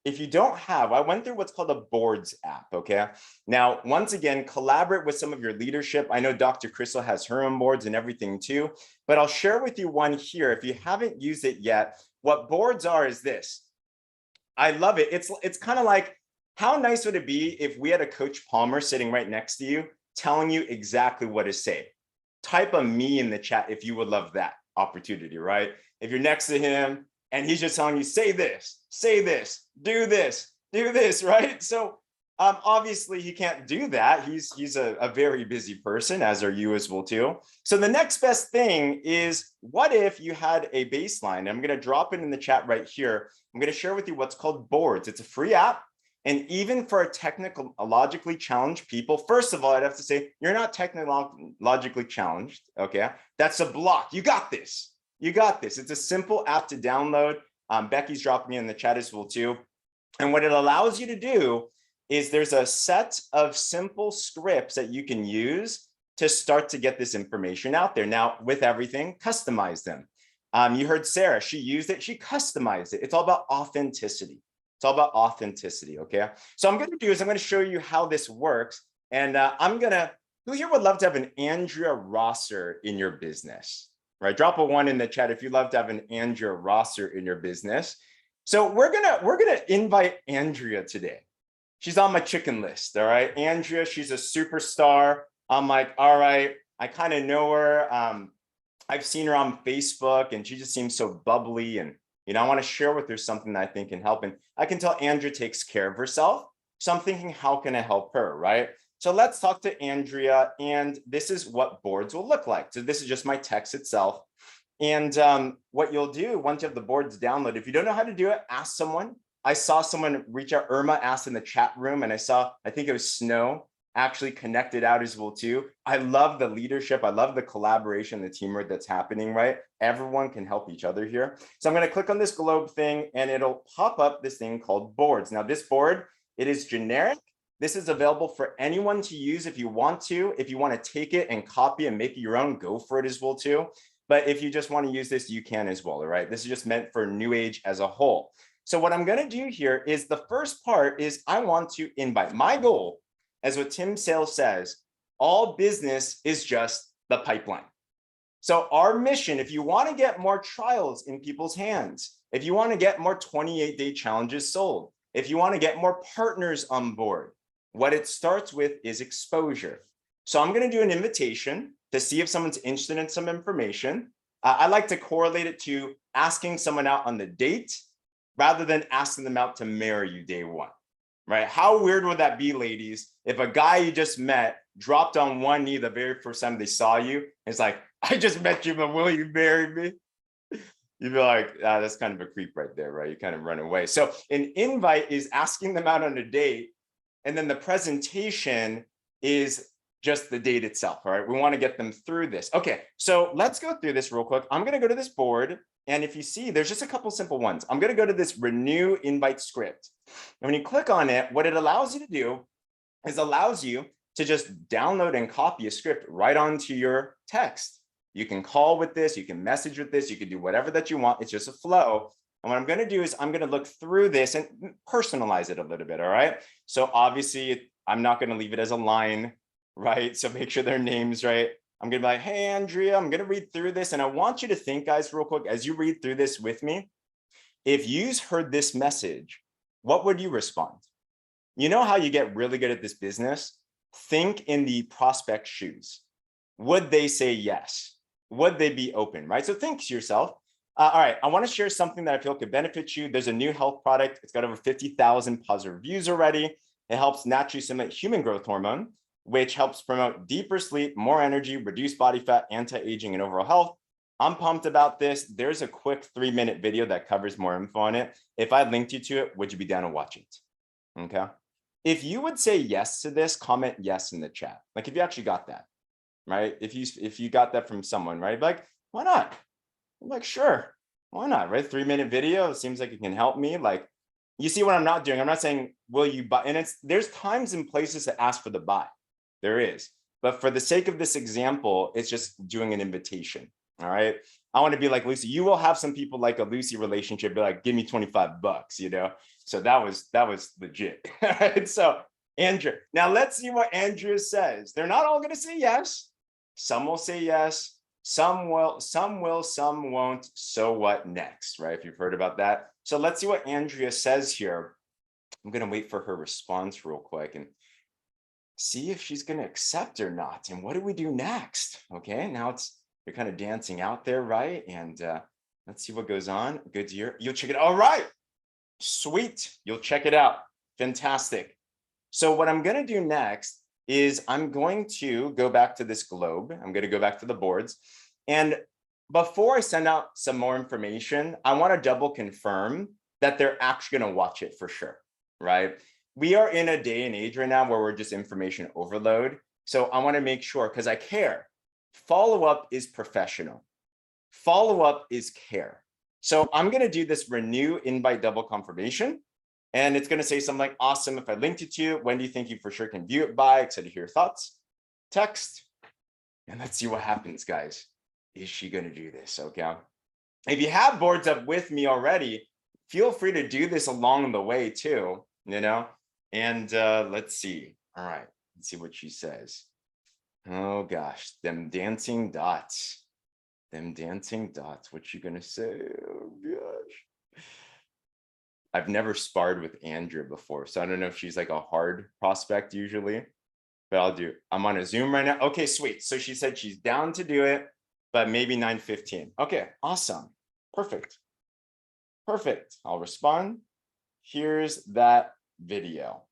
If you don't have, I went through what's called a boards app, okay? Now, once again, collaborate with some of your leadership. I know Dr. Crystal has her own boards and everything too, but I'll share with you one here. If you haven't used it yet, what boards are is this. I love it. It's kind of like, how nice would it be if we had a Coach Palmer sitting right next to you, telling you exactly what to say? Type a me in the chat if you would love that opportunity, right? If you're next to him and he's just telling you, say this, do this, right? So obviously he can't do that. He's a very busy person, as are you as well too. So the next best thing is, what if you had a baseline? I'm going to drop it in the chat right here. I'm going to share with you what's called boards. It's a free app. And even for technologically challenged people, first of all, I'd have to say, you're not technologically challenged, okay? That's a block. You got this. You got this. It's a simple app to download. Becky's dropping me in the chat as well too. And what it allows you to do is there's a set of simple scripts that you can use to start to get this information out there. Now, with everything, customize them. You heard Sara, she used it, she customized it. It's all about authenticity. It's all about authenticity, okay? So I'm going to do is I'm going to show you how this works. And who here would love to have an Andrea Rosser in your business? Right, drop a 1 in the chat if you'd love to have an Andrea Rosser in your business. So we're gonna invite Andrea today. She's on my chicken list, all right? Andrea, she's a superstar. I'm like, all right, I kind of know her. I've seen her on Facebook and she just seems so bubbly, and I want to share with her something that I think can help. And I can tell Andrea takes care of herself. So I'm thinking, how can I help her, right? So let's talk to Andrea, and this is what boards will look like. So this is just my text itself. And what you'll do once you have the boards downloaded, if you don't know how to do it, ask someone. I saw someone reach out, Irma asked in the chat room, and I think it was Snow actually connected out as well too. I love the leadership. I love the collaboration, the teamwork that's happening, right? Everyone can help each other here. So I'm going to click on this globe thing and it'll pop up this thing called boards. Now this board, it is generic. This is available for anyone to use if you want to. If you want to take it and copy and make it your own, go for it as well too. But if you just want to use this, you can as well, all right? This is just meant for New Age as a whole. So what I'm going to do here is the first part is I want to invite. My goal, as what Tim Sales says, all business is just the pipeline. So our mission, if you want to get more trials in people's hands, if you want to get more 28-day challenges sold, if you want to get more partners on board, what it starts with is exposure. So I'm going to do an invitation to see if someone's interested in some information. I like to correlate it to asking someone out on the date rather than asking them out to marry you day one, right? How weird would that be, ladies, if a guy you just met dropped on one knee the very first time they saw you, and it's like, I just met you, but will you marry me? You'd be like, that's kind of a creep right there, right? You kind of run away. So an invite is asking them out on a date, and then the presentation is just the date itself, all right? We want to get them through this. Okay, so let's go through this real quick. I'm going to go to this board, and if you see, there's just a couple simple ones. I'm going to go to this renew invite script. And when you click on it, what it allows you to do is allows you to just download and copy a script right onto your text. You can call with this, you can message with this, you can do whatever that you want. It's just a flow. And what I'm going to do is I'm going to look through this and personalize it a little bit, all right? So obviously, I'm not going to leave it as a line, right? So make sure their name's right. I'm going to be like, hey, Andrea, I'm going to read through this. And I want you to think, guys, real quick, as you read through this with me, if you heard this message, what would you respond? You know how you get really good at this business? Think in the prospect shoes. Would they say yes? Would they be open, right? So think to yourself, all right, I want to share something that I feel could benefit you. There's a new health product. It's got over 50,000 positive reviews already. It helps naturally stimulate human growth hormone, which helps promote deeper sleep, more energy, reduce body fat, anti-aging, and overall health. I'm pumped about this. There's a quick 3-minute video that covers more info on it. If I linked you to it, would you be down to watch it? Okay. If you would say yes to this, comment yes in the chat. Like if you actually got that, right? If you got that from someone, right? Like, why not? I'm like, sure, why not, right? 3-minute video, it seems like it can help me. Like, you see what I'm not doing. I'm not saying, will you buy? And there's times and places to ask for the buy. There is. But for the sake of this example, it's just doing an invitation. All right. I want to be like Lucy. You will have some people like a Lucy relationship, be like, give me $25, you know? So that was legit. Right? So Andrea, now let's see what Andrea says. They're not all going to say yes. Some will say yes. Some will, some won't. So what next, right? If you've heard about that. So let's see what Andrea says here. I'm going to wait for her response real quick and see if she's going to accept or not. And what do we do next? Okay, now you're kind of dancing out there, right? And let's see what goes on. Good to hear. You'll check it out. All right, sweet. You'll check it out. Fantastic. So what I'm going to do next is I'm going to go back to this globe. I'm going to go back to the boards. And before I send out some more information, I want to double confirm that they're actually going to watch it for sure, right? We are in a day and age right now where we're just information overload. So I want to make sure, because I care. Follow-up is professional. Follow-up is care. So I'm going to do this renew invite double confirmation. And it's going to say something like, awesome, if I linked it to you, when do you think you for sure can view it by? Excited to hear your thoughts. Text. And let's see what happens, guys. Is she going to do this? Okay. If you have boards up with me already, feel free to do this along the way too, you know? And let's see. All right. Let's see what she says. Oh gosh, them dancing dots. Them dancing dots. What you going to say? Oh gosh. I've never sparred with Andrea before, so I don't know if she's like a hard prospect usually, but I'm on a Zoom right now. Okay, sweet. So she said she's down to do it, but maybe 9:15. Okay, awesome. Perfect. Perfect. I'll respond. Here's that video.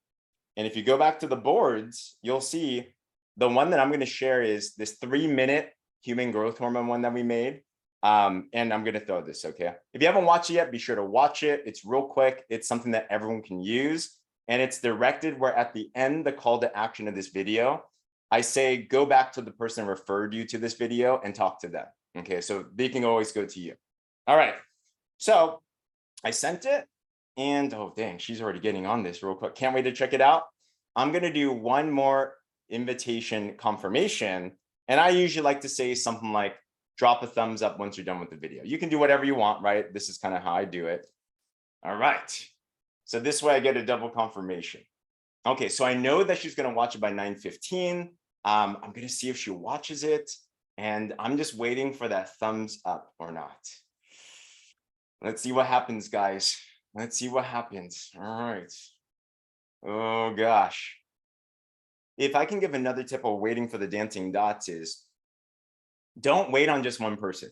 And if you go back to the boards, you'll see the one that I'm going to share is this 3-minute human growth hormone one that we made. And I'm going to throw this, okay? If you haven't watched it yet, be sure to watch it. It's real quick. It's something that everyone can use. And it's directed where at the end, the call to action of this video, I say, go back to the person who referred you to this video and talk to them. Okay, so they can always go to you. All right, so I sent it and oh, dang, she's already getting on this real quick. Can't wait to check it out. I'm going to do one more invitation confirmation. And I usually like to say something like, drop a thumbs up once you're done with the video. You can do whatever you want, right? This is kind of how I do it. All right. So this way I get a double confirmation. Okay, so I know that she's going to watch it by 9:15. I'm going to see if she watches it. And I'm just waiting for that thumbs up or not. Let's see what happens, guys. Let's see what happens. All right. Oh, gosh. If I can give another tip of waiting for the dancing dots is, don't wait on just one person.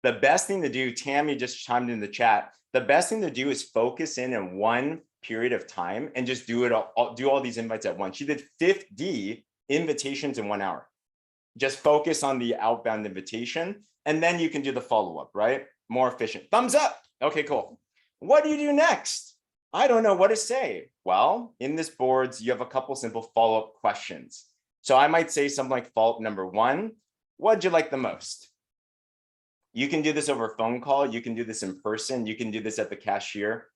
The best thing to do, Tammy just chimed in the chat, the best thing to do is focus in one period of time and just do it all, do all these invites at once. She did 50 invitations in 1 hour. Just focus on the outbound invitation, and then you can do the follow-up, right? More efficient. Thumbs up. Okay, cool. What do you do next? I don't know what to say. Well, in this boards, you have a couple simple follow-up questions. So I might say something like follow-up number 1, what'd you like the most? You can do this over a phone call. You can do this in person. You can do this at the cashier,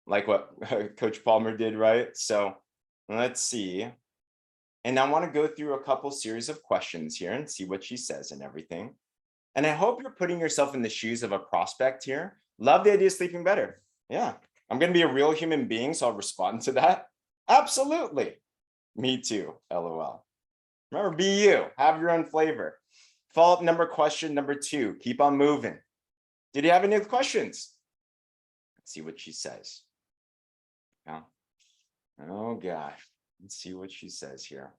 like what Coach Palmer did, right? So let's see. And I want to go through a couple series of questions here and see what she says and everything. And I hope you're putting yourself in the shoes of a prospect here. Love the idea of sleeping better. Yeah, I'm going to be a real human being, so I'll respond to that. Absolutely. Me too, LOL. Remember, be you. Have your own flavor. Follow-up question number 2. Keep on moving. Did you have any other questions? Let's see what she says. Yeah. Oh, gosh. Let's see what she says here.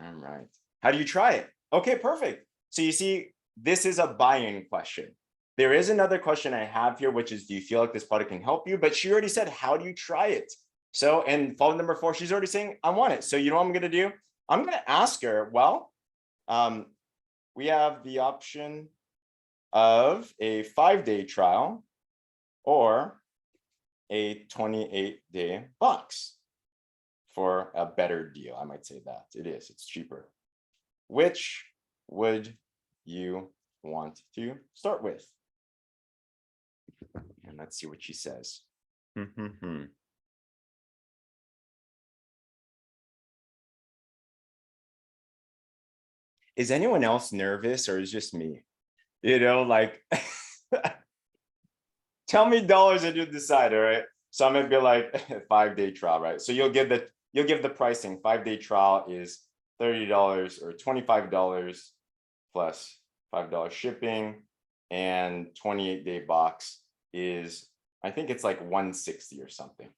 All right. How do you try it? Okay, perfect. So you see, this is a buy-in question. There is another question I have here, which is, do you feel like this product can help you? But she already said, how do you try it? So, and follow number 4, she's already saying, I want it. So you know what I'm gonna do? I'm gonna ask her, well, we have the option of a 5-day trial or a 28-day box for a better deal. I might say that it is, it's cheaper. Which would you want to start with? And let's see what she says. Is anyone else nervous or is just me? You know, like, tell me dollars and you decide, all right? So I'm gonna be like 5-day trial, right? So you'll give the pricing. 5-day trial is $30 or $25 plus $5 shipping, and 28-day box is, I think it's like $160 or something,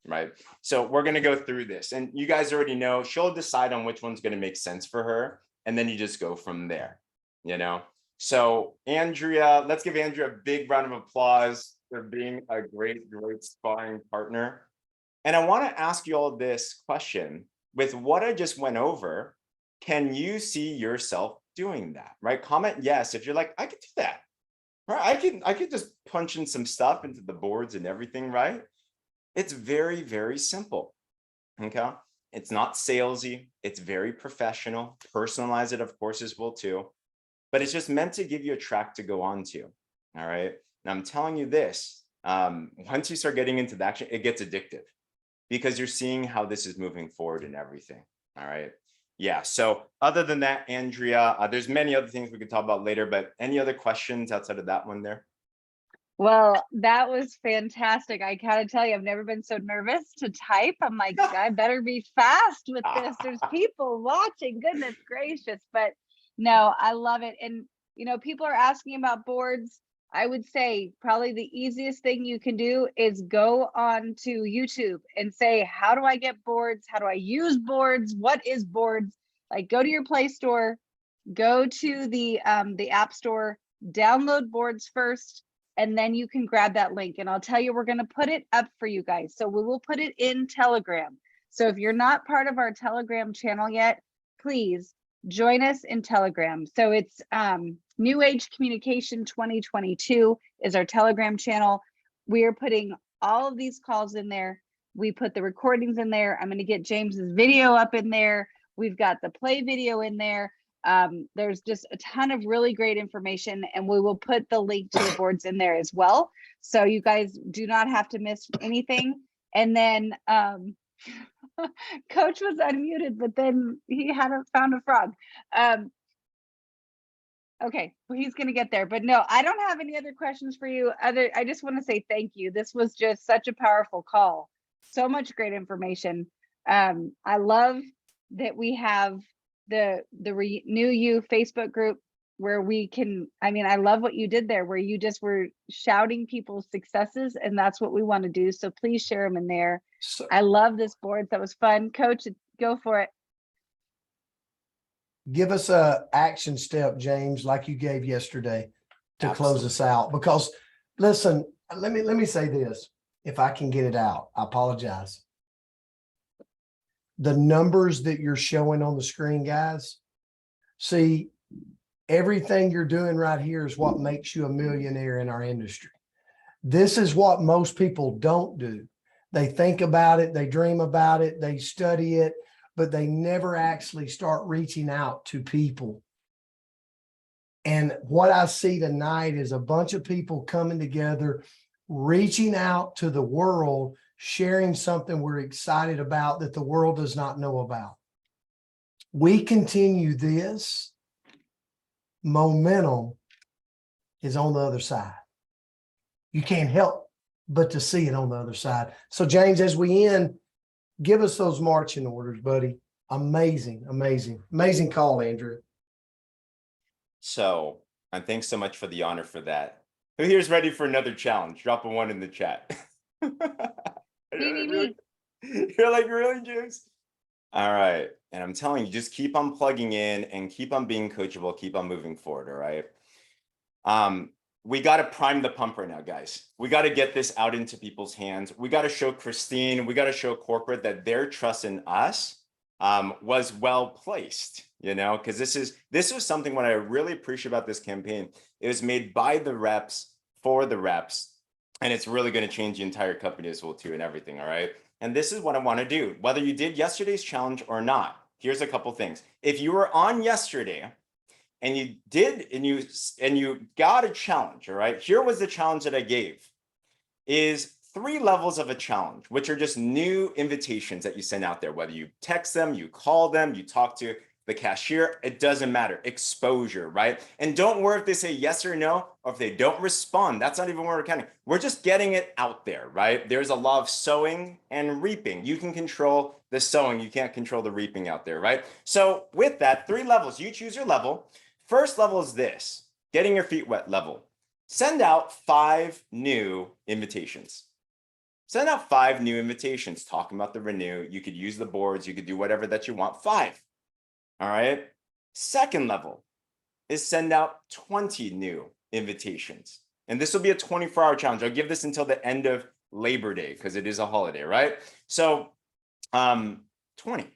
right? So we're gonna go through this, and you guys already know she'll decide on which one's gonna make sense for her, and then you just go from there, you know? So Andrea, let's give Andrea a big round of applause for being a great sparring partner. And I want to ask you all this question. With what I just went over, can you see yourself doing that, right? Comment yes if you're like, I could do that, right? I could just punch in some stuff into the boards and everything, right? It's very, very simple, okay? It's not salesy, it's very professional. Personalize it, of course, as well too. But it's just meant to give you a track to go on to, all right? And I'm telling you this, once you start getting into the action, it gets addictive because you're seeing how this is moving forward and everything, all right? Yeah, so other than that, Andrea, there's many other things we could talk about later, but any other questions outside of that one there? Well, that was fantastic. I gotta tell you, I've never been so nervous to type. I'm like, I better be fast with this. There's people watching, goodness gracious. But no, I love it. And, you know, people are asking about boards. I would say probably the easiest thing you can do is go on to YouTube and say, how do I get boards? How do I use boards? What is boards? Like, go to your Play Store, go to the App Store, download boards first, and then you can grab that link. And I'll tell you, we're going to put it up for you guys. So we will put it in Telegram. So if you're not part of our Telegram channel yet, please join us in Telegram. So it's New Age Communication 2022 is our Telegram channel. We are putting all of these calls in there. We put the recordings in there. I'm going to get James's video up in there. We've got the play video in there. There's just a ton of really great information, and we will put the link to the boards in there as well. So you guys do not have to miss anything. And then Coach was unmuted, but then he found a frog. Okay, well, he's going to get there, but no, I don't have any other questions for you. I just want to say thank you. This was just such a powerful call. So much great information. I love that we have the Renew You Facebook group where we can, I mean, I love what you did there, where you just were shouting people's successes, and that's what we want to do. So please share them in there. So, I love this board. That was fun. Coach, go for it. give us a action step, James, like you gave yesterday to close us out. Because listen, let me say this. If I can get it out, I apologize. The numbers that you're showing on the screen, guys, see, everything you're doing right here is what makes you a millionaire in our industry. This is what most people don't do. They think about it, they dream about it, they study it, but they never actually start reaching out to people. And what I see tonight is a bunch of people coming together, reaching out to the world, sharing something we're excited about that the world does not know about. We continue this, momentum is on the other side. You can't help but to see it on the other side. So James, as we end, give us those marching orders, buddy. Amazing, amazing, amazing call, Andrew. So, and thanks so much for the honor for that. Who here's ready for another challenge? Drop a 1 in the chat. You're like, really, James? All right. And I'm telling you, just keep on plugging in and keep on being coachable, keep on moving forward. All right. we got to prime the pump right now, guys. We got to get this out into people's hands. We got to show Christine, we got to show corporate that their trust in us was well placed, you know, because this was something what I really appreciate about this campaign. It was made by the reps for the reps, and it's really going to change the entire company as well too, and everything. All right. And this is what I want to do, whether you did yesterday's challenge or not. Here's a couple things. If you were on yesterday and you did, and you got a challenge, all right, here was the challenge that I gave, is 3 levels of a challenge, which are just new invitations that you send out there, whether you text them, you call them, you talk to the cashier, it doesn't matter. Exposure, right? And don't worry if they say yes or no, or if they don't respond. That's not even what we're counting. We're just getting it out there, right? There's a law of sowing and reaping. You can control the sowing, you can't control the reaping out there, right? So with that, 3 levels, you choose your level. First level is this, getting your feet wet level. Send out 5 new invitations. Send out 5 new invitations talking about the renew. You could use the boards, you could do whatever that you want. 5. All right. Second level is send out 20 new invitations. And this will be a 24-hour challenge. I'll give this until the end of Labor Day because it is a holiday, right? So 20.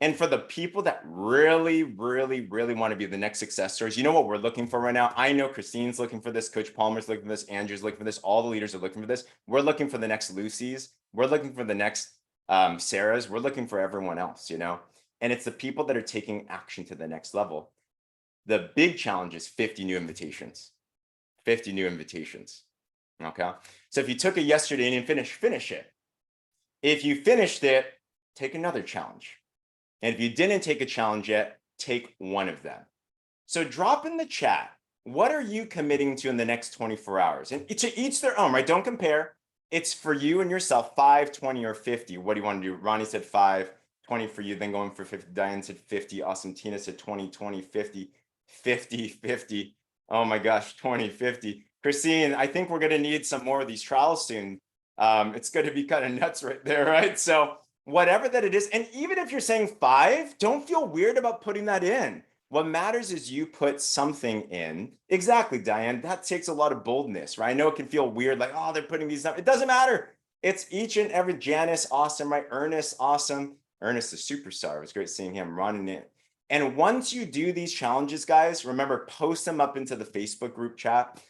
And for the people that really, really, really want to be the next success stories, you know what we're looking for right now? I know Christine's looking for this, Coach Palmer's looking for this, Andrew's looking for this, all the leaders are looking for this. We're looking for the next Lucy's. We're looking for the next Sarah's. We're looking for everyone else, you know? And it's the people that are taking action to the next level. The big challenge is 50 new invitations. 50 new invitations. Okay. So if you took it yesterday and you didn't finish it. If you finished it, take another challenge. And if you didn't take a challenge yet, take one of them. So drop in the chat, what are you committing to in the next 24 hours? And to each their own, right? Don't compare. It's for you and yourself, 5, 20, or 50. What do you want to do? Ronnie said 5. 20 for you, then going for 50. Diane said 50. Awesome. Tina said 20, 20, 50, 50, 50. Oh my gosh, 20, 50. Christine, I think we're going to need some more of these trials soon. It's going to be kind of nuts right there, right? So whatever that it is, and even if you're saying 5, don't feel weird about putting that in. What matters is you put something in. Exactly, Diane. That takes a lot of boldness, right? I know it can feel weird, like, oh, they're putting these up. It doesn't matter. It's each and every. Janice, awesome, right? Ernest, awesome. Ernest, the superstar. It was great seeing him running it. And once you do these challenges, guys, remember, post them up into the Facebook group chat,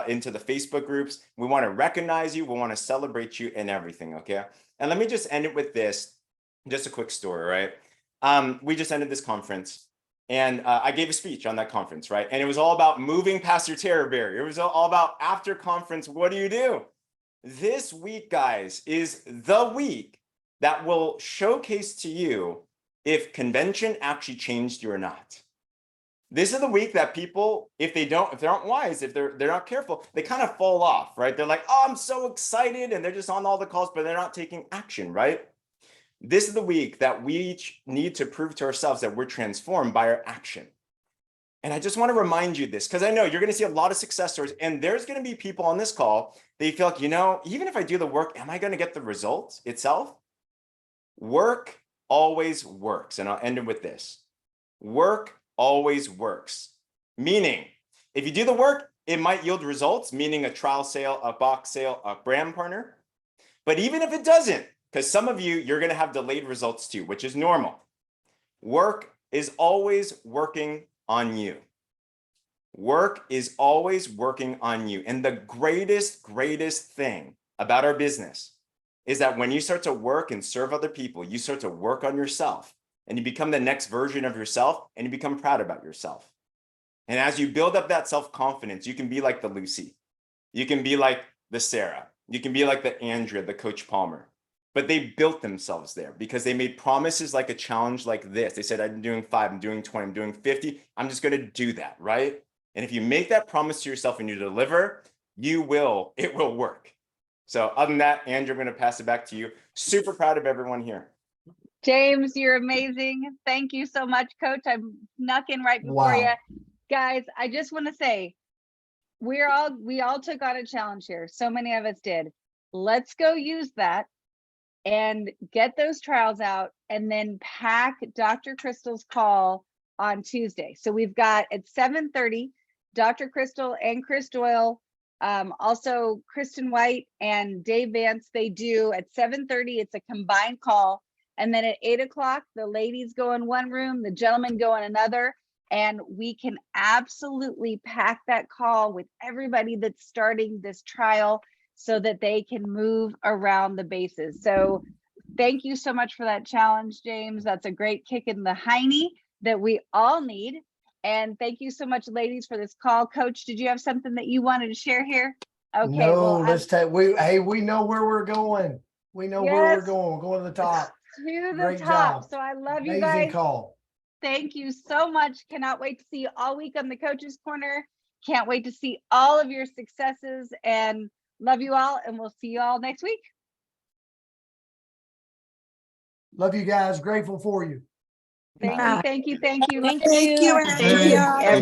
into the Facebook groups. We want to recognize you. We want to celebrate you and everything, okay? And let me just end it with this, just a quick story, right? We just ended this conference, and I gave a speech on that conference, right? And it was all about moving past your terror barrier. It was all about after conference, what do? This week, guys, is the week that will showcase to you if convention actually changed you or not. This is the week that people, if they aren't wise, if they're not careful, they kind of fall off, right? They're like, oh, I'm so excited, and they're just on all the calls, but they're not taking action, right? This is the week that we each need to prove to ourselves that we're transformed by our action. And I just want to remind you this, because I know you're going to see a lot of success stories, and there's going to be people on this call, they feel like, you know, even if I do the work, am I going to get the results itself? Work always works. And I'll end it with this. Work always works. Meaning, if you do the work, it might yield results, meaning a trial sale, a box sale, a brand partner. But even if it doesn't, because some of you, you're going to have delayed results too, which is normal. Work is always working on you. Work is always working on you. And the greatest thing about our business is that when you start to work and serve other people, you start to work on yourself and you become the next version of yourself and you become proud about yourself. And as you build up that self-confidence, you can be like the Lucy. You can be like the Sara. You can be like the Andrea, the Coach Palmer. But they built themselves there because they made promises like a challenge like this. They said, I'm doing 5, I'm doing 20, I'm doing 50. I'm just going to do that, right? And if you make that promise to yourself and you deliver, it will work. So other than that, Andrew, I'm going to pass it back to you. Super proud of everyone here. James, you're amazing. Thank you so much, Coach. I snuck in right before you. Guys, I just want to say, we all took on a challenge here. So many of us did. Let's go use that and get those trials out and then pack Dr. Crystal's call on Tuesday. So we've got at 7:30, Dr. Crystal and Chris Doyle, also Kristen White and Dave Vance. They do at 7:30. It's a combined call. And then at 8 o'clock, the ladies go in one room, the gentlemen go in another. And we can absolutely pack that call with everybody that's starting this trial so that they can move around the bases. So thank you so much for that challenge, James. That's a great kick in the hiney that we all need. And thank you so much, ladies, for this call. Coach, did you have something that you wanted to share here? Okay, No, well, let's take, we know where we're going. We know where we're Yes. going. We're going to the top. to the Great top. job. So I love you Amazing guys. call. Thank you so much. Cannot wait to see you all week on the Coach's Corner. Can't wait to see all of your successes, and love you all. And we'll see you all next week. Love you guys. Grateful for you. Thank you. Thank you. Thank you. Thank you, Andrea. Everybody.